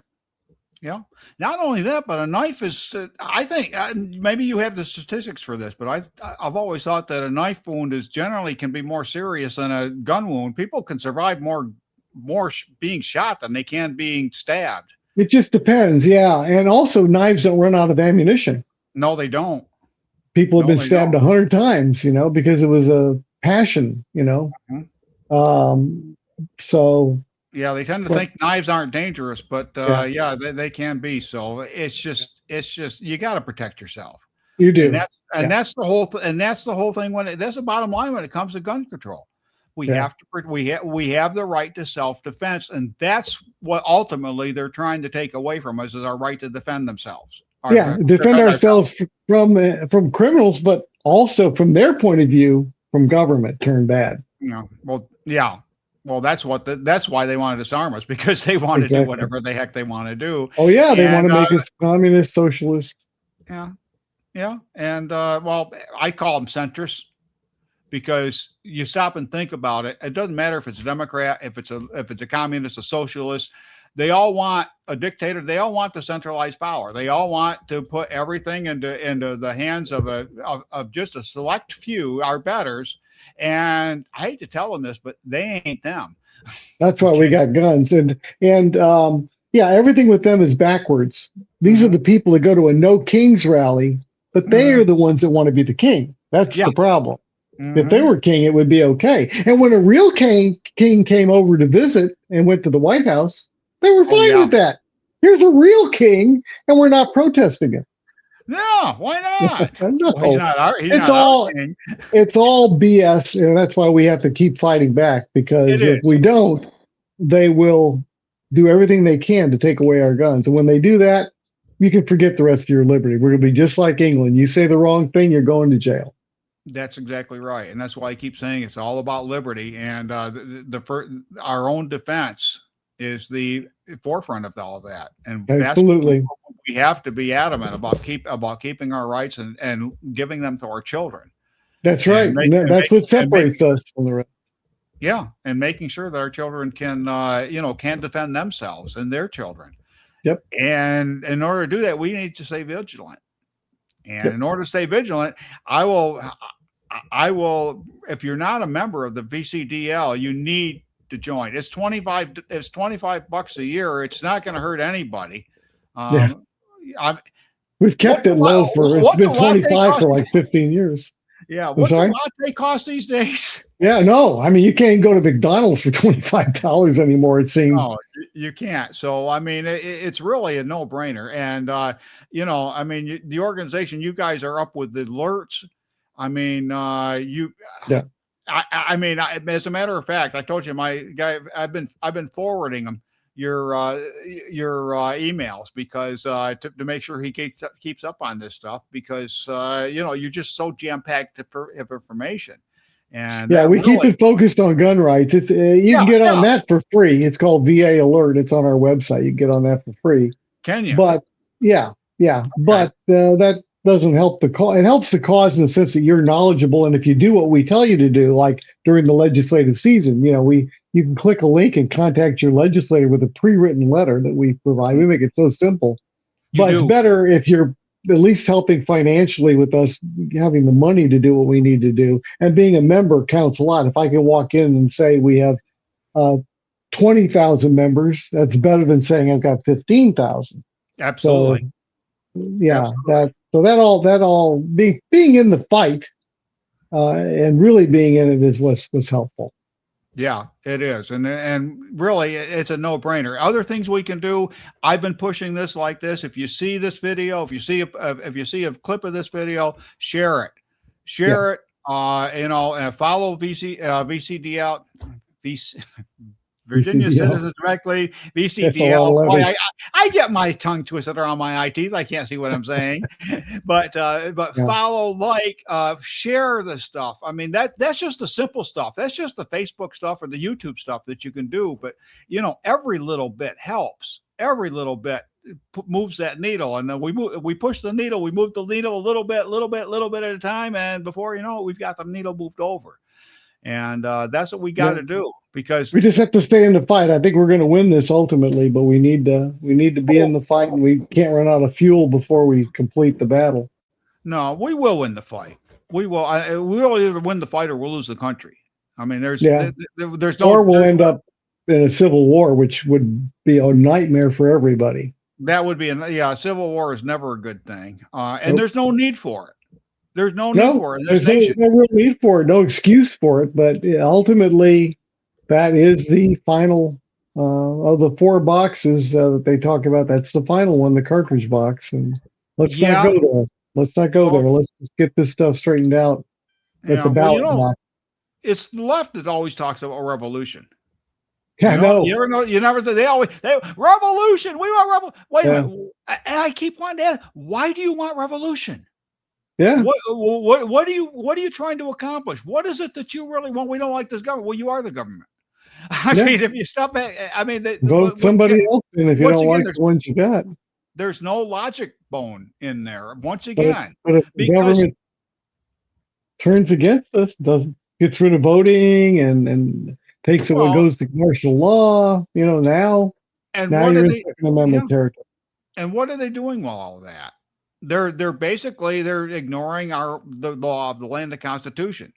Yeah. Not only that, but a knife is, I think, maybe you have the statistics for this, but I've always thought that a knife wound can be more serious than a gun wound. People can survive more being shot than they can being stabbed. It just depends, yeah. And also, knives don't run out of ammunition. No, they don't. People have been stabbed 100 times, because it was a passion, So yeah, they tend to think knives aren't dangerous, but they can be. So it's just you got to protect yourself. You And do. that's the whole and that's the whole thing that's the bottom line when it comes to gun control. We Yeah. have to we have the right to self-defense, and that's what ultimately they're trying to take away from us is our right to defend themselves. Yeah, defend ourselves from criminals, but also from their point of view, from government turned bad. Well, yeah. Well, that's why they want to disarm us, because they want to do whatever the heck they want to do. Oh yeah, they want to make us communist, socialist. Yeah, yeah, and well, I call them centrists, because you stop and think about it. It doesn't matter if it's a Democrat, if it's a communist, a socialist. They all want a dictator. They all want the centralized power. They all want to put everything into the hands of just a select few, our betters. And I hate to tell them this, but they ain't them. That's why we got guns. And yeah, everything with them is backwards. These are the people that go to a no kings rally, but they are the ones that want to be the king. That's the problem. If they were king, it would be okay. And when a real king came over to visit and went to the White House, they were fine with that. Here's a real king, and we're not protesting it. No, why not? No. Well, it's all BS, and that's why we have to keep fighting back, because if we don't, they will do everything they can to take away our guns. And when they do that, you can forget the rest of your liberty. We're going to be just like England. You say the wrong thing, you're going to jail. That's exactly right, and that's why I keep saying it's all about liberty, and our own defense is the forefront of all of that. And absolutely, we have to be adamant about keeping our rights and giving them to our children. That's right. That's what separates us from the rest. Yeah, and making sure that our children can defend themselves and their children. Yep. And in order to do that, we need to stay vigilant. And in order to stay vigilant, I will, if you're not a member of the VCDL, you need to join. It's $25 a year. It's not going to hurt anybody. We've kept it low it's been 25 for like 15 years. Yeah. What's a latte cost these days? Yeah, no. I mean, you can't go to McDonald's for $25 anymore, it seems. No, you can't. So, I mean, it's really a no-brainer. And, I mean, the organization, you guys are up with the alerts. I mean, I mean, as a matter of fact, I told you, my guy, I've been forwarding him your emails, because to make sure he keeps up on this stuff, because you're just so jam-packed of information. And we keep it focused on gun rights. It's you can get on that for free. It's called VA Alert. It's on our website. You can get on that for free. Can you? But but that doesn't help the cause. It helps the cause in the sense that you're knowledgeable, and if you do what we tell you to do, like during the legislative season, you can click a link and contact your legislator with a pre-written letter that we provide. We make it so simple. It's better if you're at least helping financially with us having the money to do what we need to do. And being a member counts a lot. If I can walk in and say we have 20,000 members, that's better than saying I've got 15,000. Absolutely. So, that all being in the fight and really being in it is what's helpful. Yeah, it is. And really, it's a no-brainer. Other things we can do, I've been pushing this like this. If you see this video, if you see a clip of this video, share it. Share it. Follow VCDL, Virginia Citizens Directly, VCDL. Boy, I get my tongue twisted around my eye teeth. I can't see what I'm saying, but follow, share the stuff. I mean, that's just the simple stuff. That's just the Facebook stuff or the YouTube stuff that you can do. But every little bit helps. Every little bit moves that needle, and then we push the needle. We move the needle a little bit at a time, and before you know it, we've got the needle moved over. And that's what we got to do, because we just have to stay in the fight. I think we're going to win this ultimately, but we need to be in the fight, and we can't run out of fuel before we complete the battle. No, we will win the fight. We will. We'll either win the fight or we'll lose the country. I mean, there's no. Or we'll end up in a civil war, which would be a nightmare for everybody. That would be a civil war is never a good thing, and there's no need for it. There's no need for it. There's no real need for it, no excuse for it. But ultimately, that is the final of the 4 boxes that they talk about. That's the final one, the cartridge box. And let's not go there. Let's not go Well, there. Let's just get this stuff straightened out at the well, ballot box. it's the left that always talks about revolution. Yeah, I know. You ever know? You never say they revolution. We want revolution. Wait a Yeah, minute. And I keep wanting to ask, why do you want revolution? yeah. What are you trying to accomplish? What is it that you really want? We don't like this government. Well, you are the government. I Yeah. mean, if you stop back, I mean, Vote somebody else in if you once don't again, like the ones you got. there's no logic bone in there. Once But if, again, but if the because government turns against us, doesn't gets rid of voting and takes it what well, goes to martial law, and now what are you're in they? Second Yeah, Amendment territory. and what are they doing with all of that? They're basically they're ignoring the law of the land, the Constitution.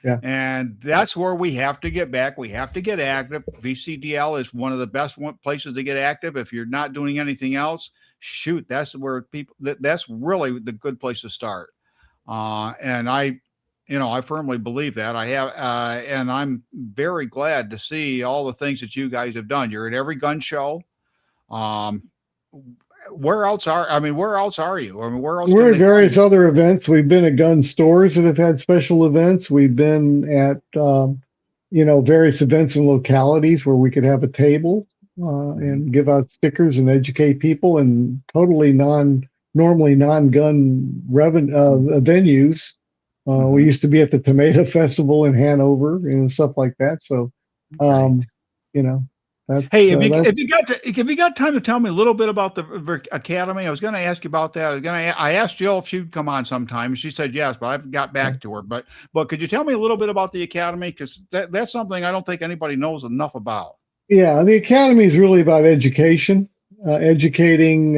Yeah. And that's where we have to get back. We have to get active. VCDL is one of the best places to get active. If you're not doing anything else, shoot, that's where that's really the good place to start. And I firmly believe that. And I'm very glad to see all the things that you guys have done. You're at every gun show. Um, where else are you? I mean, where else We're can at they find various you? other events. We've been at gun stores that have had special events. We've been at various events in localities where we could have a table Mhm. and give out stickers and educate people in totally normally non-gun venues. We Mhm. used to be at the Tomato Festival in Hanover and stuff like that. So, Okay. um, you know, Hey, that's if you got time to tell me a little bit about the academy, I was going to ask you about that. I asked Jill if she'd come on sometime, and she said yes, but I haven't got back to her. But could you tell me a little bit about the academy? Because that's something I don't think anybody knows enough about. yeah. The academy is really about education, educating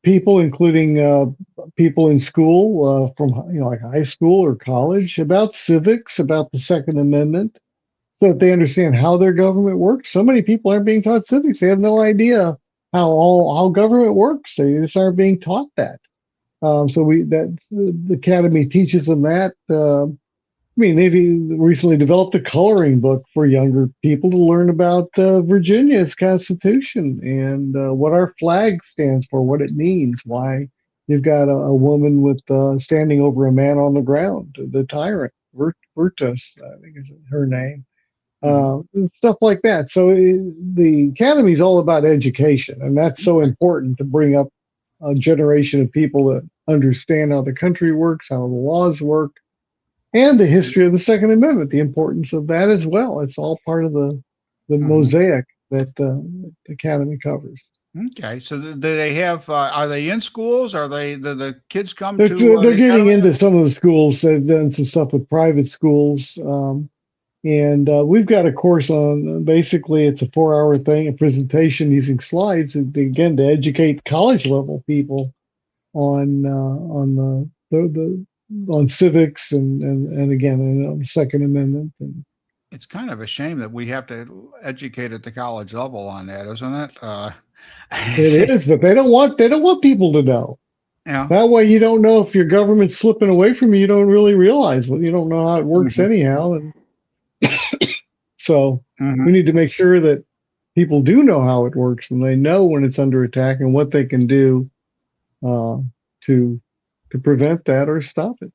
people, including people in school from like high school or college, about civics, about the Second Amendment so that they understand how their government works. So many people aren't being taught civics. They have no idea how government works. They just aren't being taught that. So the academy teaches them that. I mean, they've recently developed a coloring book for younger people to learn about Virginia's Constitution and what our flag stands for, what it means, why you've got a woman with standing over a man on the ground, the tyrant, Virtus, I think is her name Hmm. stuff like that. So the academy is all about education, and that's so Okay. important to bring up a generation of people that understand how the country works, how the laws work, and the history of the Second Amendment, the importance of that as well. It's all part of the Hmm. mosaic that the academy covers. Okay. So do they have? Are they in schools? Are they the kids come They're to they're the getting academy? into some of the schools. They've done some stuff with private schools. And we've got a course on basically it's a 4 hour thing, a presentation using slides, and again to educate college level people on on civics and again and on the Second Amendment. And It's kind of a shame that we have to educate at the college level on that, isn't it? it is, but they don't want people to know. Yeah. That way, you don't know if your government's slipping away from you. You don't really realize. Well, you don't know how it works Hmm. anyhow, and so we Hmm. need to make sure that people do know how it works and they know when it's under attack and what they can do uh, to prevent that or stop it.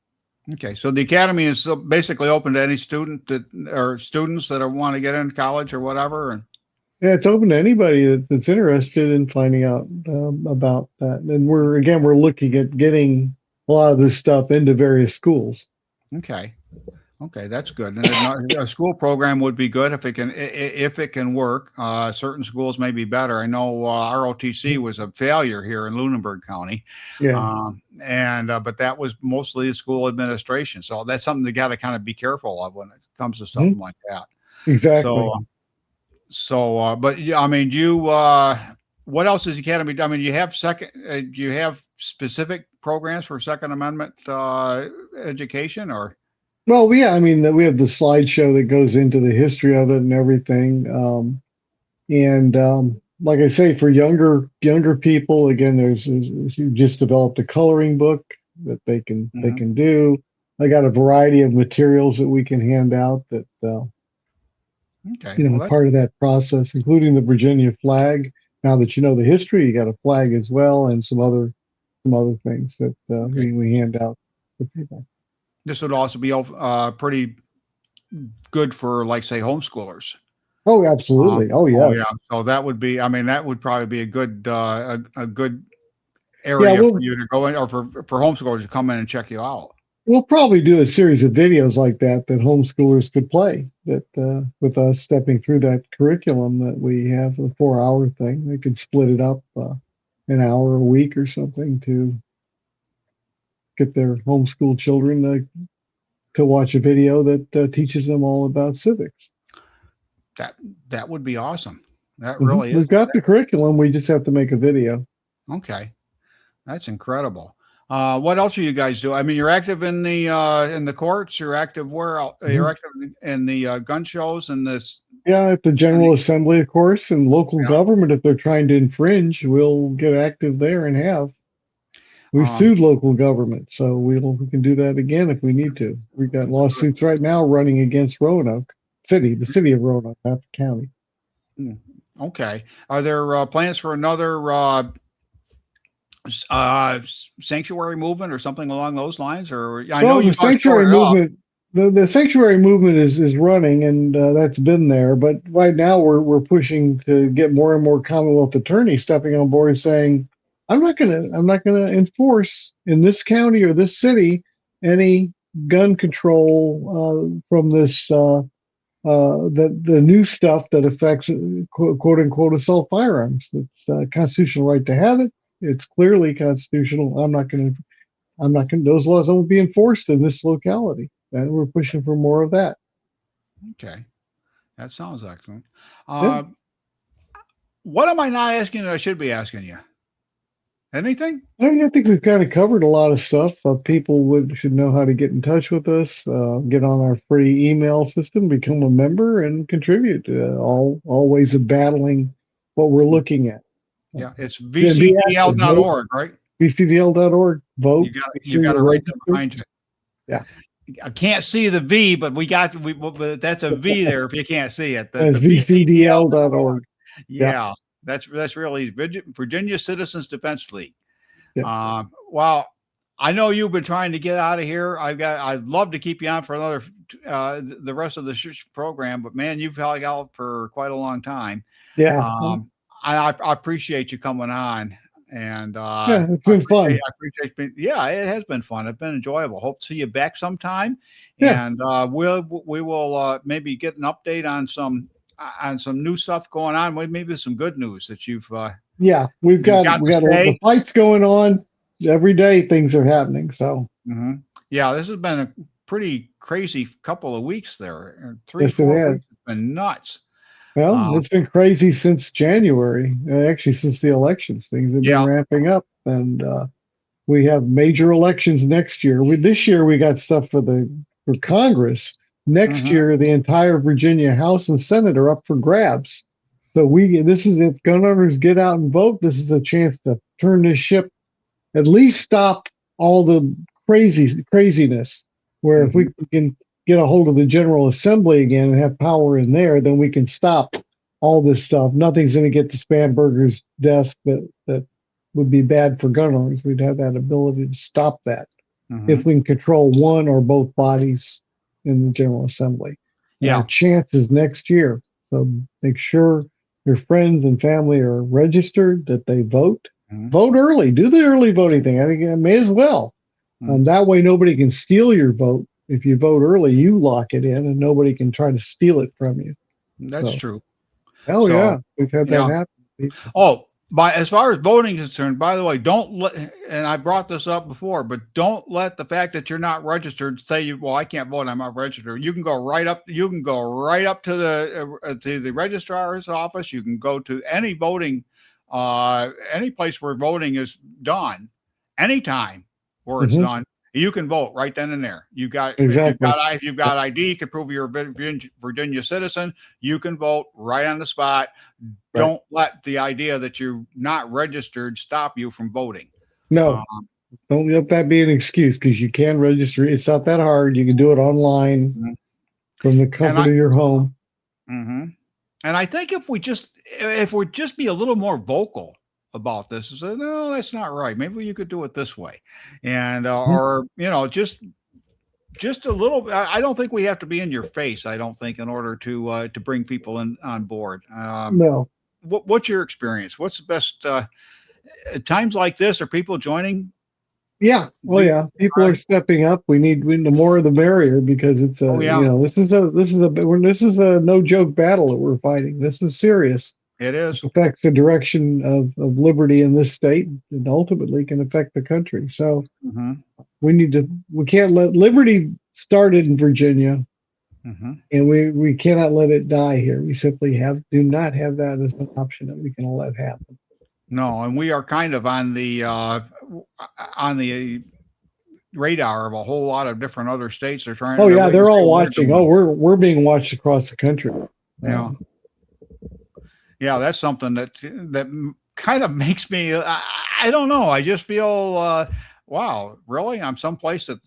Okay, so the academy is basically open to any student that or students that want to get into college or whatever. And Yeah, it's open to anybody that's interested in finding out about that. And we're looking at getting a lot of this stuff into various schools. okay, okay, that's good. And a school program would be good if it can work. Certain schools may be better. I know ROTC was a failure here in Lunenburg County, Yeah. and but that was mostly the school administration. So that's something you got to kind of be careful of when it comes to Mhm. something like that. Exactly. So but yeah, I mean, what else is Academy? I mean, you have specific programs for Second Amendment education, or Well, yeah, I mean, we have the slideshow that goes into the history of it and everything. And like I say, for younger people, again, you just developed a coloring book that they Mhm. can do. I got a variety of materials that we can hand out that Okay, well, that's part of that process, including the Virginia flag. Now that you know the history, you got a flag as well and some other some other things that Okay. we hand out to people. This would also be pretty good for, like, say, homeschoolers. Oh, absolutely. Oh, Oh yes. yeah. So that would be, I mean, that would probably be a good a good Yeah, area for you to go in, or for homeschoolers to come in and check you out. we'll probably do a series of videos like that homeschoolers could play that with us stepping through that curriculum that we have, the 4 hour thing. They could split it up an hour a week or something to get their homeschool children to watch a video that teaches them all about civics. That that would be awesome. That really is. We've got the curriculum. We just have to make a video. Okay. That's incredible. What else are you guys do? I mean, you're active in the courts. You're active where else? You're active in the gun shows and this. Yeah, at the General Assembly, of course, and local Yeah. government. If they're trying to infringe, we'll get active there and have. We've Um, sued local government, so we can do that again if we need to. We've got lawsuits right now running against Roanoke City, the city of Roanoke, not the county. okay. Are there plans for another sanctuary movement or something along those lines? Or I know Well, the you've already sanctuary started up. movement, the sanctuary movement is running, and that's been there. But right now, we're pushing to get more and more Commonwealth attorneys stepping on board and saying, I'm not gonna enforce in this county or this city any gun control from this the new stuff that affects quote unquote assault firearms. It's a constitutional right to have it. It's clearly constitutional. I'm not going to, those laws won't be enforced in this locality. And we're pushing for more of that. Okay. That sounds excellent. Yeah. What am I not asking that I should be asking you? Anything? I think we've kind of covered a lot of stuff. People should know how to get in touch with us, get on our free email system, become a member, and contribute. All ways of battling what we're looking at. Yeah, it's Be active. VCDL.org, right? VCDL.org. Vote. You got to write that behind you. Yeah. I can't see the V, but but that's a V there if you can't see it. The VCDL.org. Yeah, that's really Virginia Citizens Defense League. Yeah. Well, I know you've been trying to get out of here. I'd love to keep you on for another the rest of the program, but man, you've held out for quite a long time. Yeah. I appreciate you coming on. And it's been fun. I appreciate yeah, it has been fun. It's been enjoyable. Hope to see you back sometime. Yeah. And we will maybe get an update on some new stuff going on. Maybe some good news that you've we got the fights going on every day. Things are happening. So yeah, this has been a pretty crazy couple of weeks there. 3 yes, 4 weeks. It's been nuts. Well, it's been crazy since January, actually since the elections. Things have been ramping up, and we have major elections next year. This year we got stuff for Congress. Next year, the entire Virginia House and Senate are up for grabs. So if gun owners get out and vote, this is a chance to turn this ship, at least stop all the craziness. Where if we can get a hold of the General Assembly again and have power in there, then we can stop all this stuff. Nothing's going to get to Spanberger's desk that would be bad for gun owners. We'd have that ability to stop that if we can control one or both bodies in the General Assembly. Yeah. Our chances next year. So make sure your friends and family are registered, that they vote. Vote early. Do the early voting thing. I think I may as well. That way nobody can steal your vote. If you vote early, you lock it in, and nobody can try to steal it from you. That's true. Oh, yeah. We've had that happen. Oh, as far as voting is concerned, by the way, and I brought this up before, but don't let the fact that you're not registered say I can't vote, I'm not registered. You can go right up to the registrar's office. You can go to any voting, any place where voting is done, anytime where it's done. You can vote right then and there. If you've got ID, you can prove you're a Virginia citizen. You can vote right on the spot. Right. Don't let the idea that you're not registered stop you from voting. No, don't let that be an excuse, because you can register. It's not that hard. You can do it online from the comfort of your home. And I think if we just be a little more vocal about this and said, no, that's not right. Maybe you could do it this way. And, Mhm. or, just a little, I don't think we have to be in your face. I don't think in order to bring people in on board. No. What's your experience? What's the best, at times like this? Are people joining Yeah. Oh you? yeah. People are stepping up. The more the merrier, because it's Oh yeah, this is a no joke battle that we're fighting. This is serious. it It is. affects the direction of liberty in this state and ultimately can affect the country. So Hmm. we can't let liberty started in Virginia, Hmm. and we cannot let it die here. We simply do not have that as an option that we can let happen. No, and we are kind of on the radar of a whole lot of different other states. Oh They're yeah, waiting to they're see all what we're watching. Oh, doing. we're being watched across the country. Yeah. Yeah, that's something that kind of makes me. I don't know. I just feel, wow, really? I'm someplace that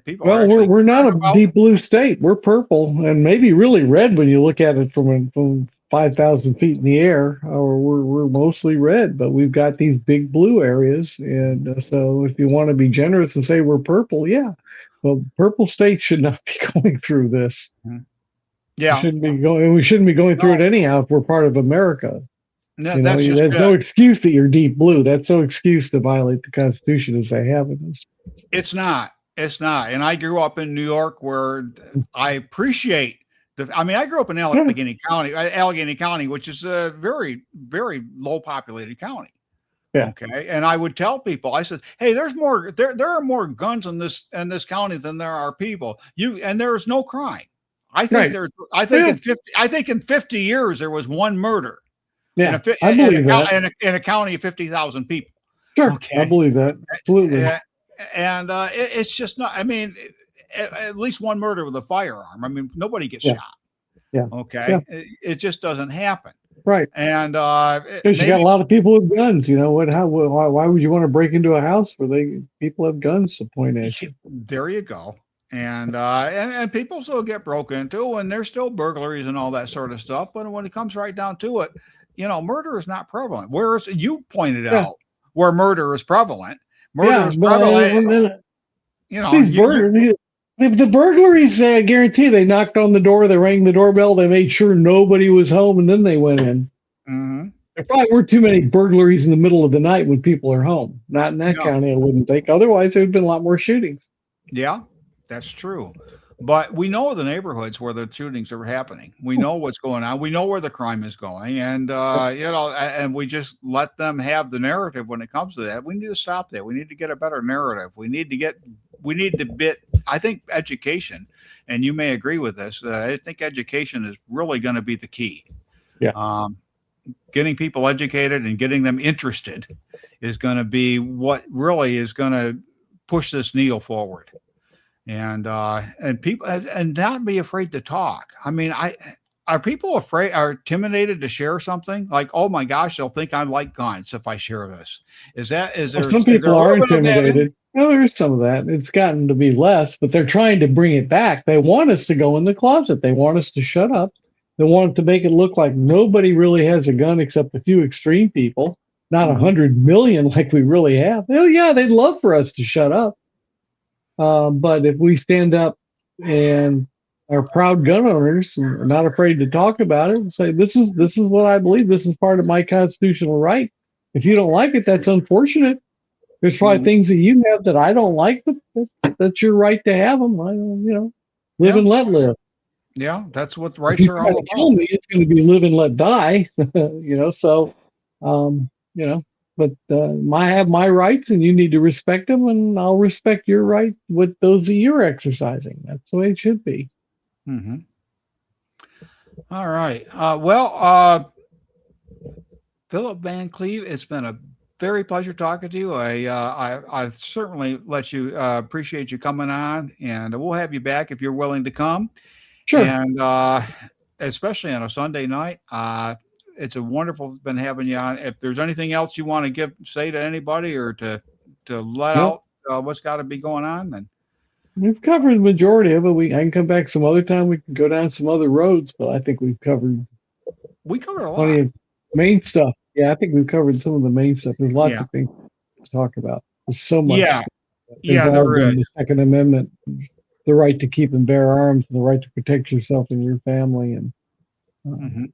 people are Well, actually we're not concerned a about. deep blue state. We're purple and maybe really red when you look at it from 5,000 feet in the air. Or we're mostly red, but we've got these big blue areas. And so, if you want to be generous and say we're purple, yeah, well, purple states should not be going through this. Mhm. We Yeah, shouldn't be going. We shouldn't be going through no, it anyhow if we're part of America. no, that's just There's it. no excuse that you're deep blue. That's no excuse to violate the Constitution as they have in this. It's not. It's not. And I grew up in New York, where I appreciate the. I mean, I grew up in Yeah, Allegheny County, which is a very, very low populated county. yeah, Okay. And I would tell people, I said, hey, there are more guns in this county than there are people. And there's no crime. right. Yeah, I think in 50 years there was one murder yeah. I believe that. in a county of 50,000 people. Sure, I Okay. believe that. Absolutely. Uh, and it's just not, I mean, at least one murder with a firearm. I mean, nobody gets Yeah, shot. yeah, yeah. Okay. It just doesn't happen. Right. And Because you got a maybe lot of people with guns. Why would you want to break into a house where people have guns to point at you? there you go. And people still get broke into, and there's still burglaries and all that sort of stuff. But when it comes right down to it, murder is not prevalent. Whereas you pointed Yeah, out where murder is prevalent. Murder yeah. is But prevalent. these You. burglaries, the burglaries, I guarantee they knocked on the door, they rang the doorbell, they made sure nobody was home, and then they went in. Mm-hmm. There probably weren't too many burglaries in the middle of the night when people are home. Not in that No. county, I wouldn't think. Otherwise, there would have been a lot more shootings. Yeah, that's true. But we know the neighborhoods where the shootings are happening. We know what's going on. We know where the crime is going, and and we just let them have the narrative when it comes to that. We need to stop that. We need to get a better narrative. We need to bit. I think education, and you may agree with this. I think education is really going to be the key. Yeah. Getting people educated and getting them interested is going to be what really is going to push this needle forward. And people, and not be afraid to talk. I mean, are people are intimidated to share something? Like, oh my gosh, they'll think I like guns if I share this. Is Well, there some is there people a are little bit of that in? intimidated. Well, there's some of that. It's gotten to be less, but they're trying to bring it back. They want us to go in the closet. They want us to shut up. They want to make it look like nobody really has a gun except a few extreme people, not Mhm. 100 million like we really have. Oh yeah, they'd love for us to shut up. But if we stand up and are proud gun owners and are not afraid to talk about it and say, this is what I believe. This is part of my constitutional right. If you don't like it, that's unfortunate. There's probably Mhm. things that you have that I don't like, but that's your right to have them. Live Yeah, and let live. yeah, that's what If rights you are try all to kill about. me, it's going to be live and let die. So, um, you know, but I have my rights and you need to respect them, and I'll respect your right with those that you're exercising. That's the way it should be. Hmm. All right. Philip Van Cleave, it's been a very pleasure talking to you. I certainly let you appreciate you coming on, and we'll have you back if you're willing to come. Sure. And especially on a Sunday night, it's a wonderful been having you on. If there's anything else you want to say to anybody or to let Nope. out what's got to be going on, then We've covered the majority of it. I can come back some other time. We can go down some other roads, but I think we've covered we covered a plenty lot. of main stuff. Yeah, I think we've covered some of the main stuff. There's lots Yeah. of things to talk about. There's so much Yeah. Yeah, involved there is. in the Second Amendment, the right to keep and bear arms, the right to protect yourself and your family, and Mhm.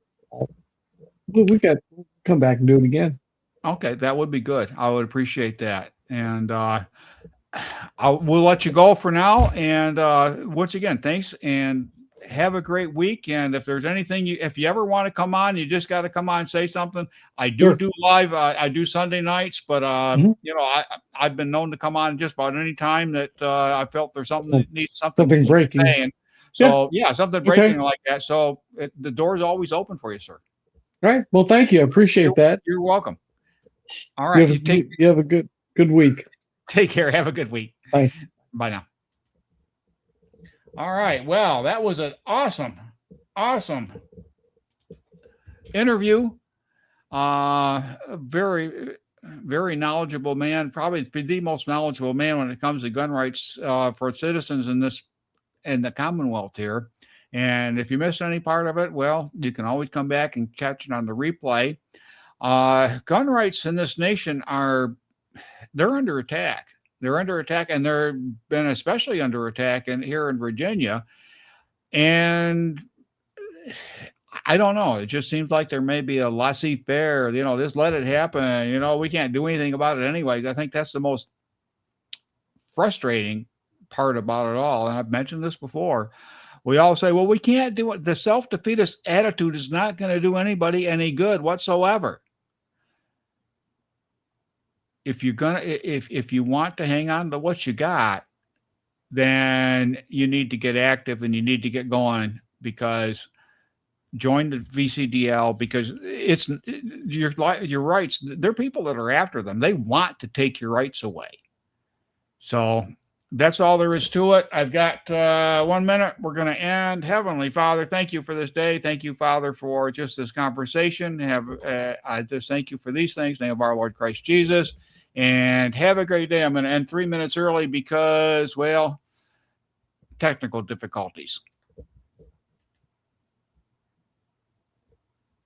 we got to come back and do it again. Okay, that would be good. I would appreciate that. And we'll let you go for now. And once again, thanks and have a great week. And if there's anything if you ever want to come on, you just got to come on and say something. I do Sure. live. I do Sunday nights, but Mhm. I've been known to come on just about any time that I felt there's something Well, that needs something something breaking. saying. Yeah. So yeah, something Okay. breaking like that. So the door's always open for you, sir. All right. Well, thank you. I appreciate that. You're welcome. All right, You have a good week. take care. Have a good week. Bye. Bye now. All right. Well, that was an awesome interview. Very, very knowledgeable man. Probably the most knowledgeable man when it comes to gun rights for citizens in the Commonwealth here. And if you missed any part of it, well, you can always come back and catch it on the replay. Gun rights in this nation they're under attack. They're under attack, and they've been especially under attack here in Virginia. And I don't know. It just seems like there may be a laissez-faire, just let it happen. We can't do anything about it anyways. I think that's the most frustrating part about it all. And I've mentioned this before. We all say, well, we can't do it. The self-defeatist attitude is not going to do anybody any good whatsoever. If you want to hang on to what you got, then you need to get active and you need to get going, because join the VCDL, because it's your rights. There are people that are after them. They want to take your rights away. So that's all there is to it. I've got 1 minute. We're going to end. Heavenly Father, thank you for this day. Thank you, Father, for just this conversation. I just thank you for these things in the name of our Lord Christ Jesus. And have a great day. I'm going to end 3 minutes early because, well, technical difficulties.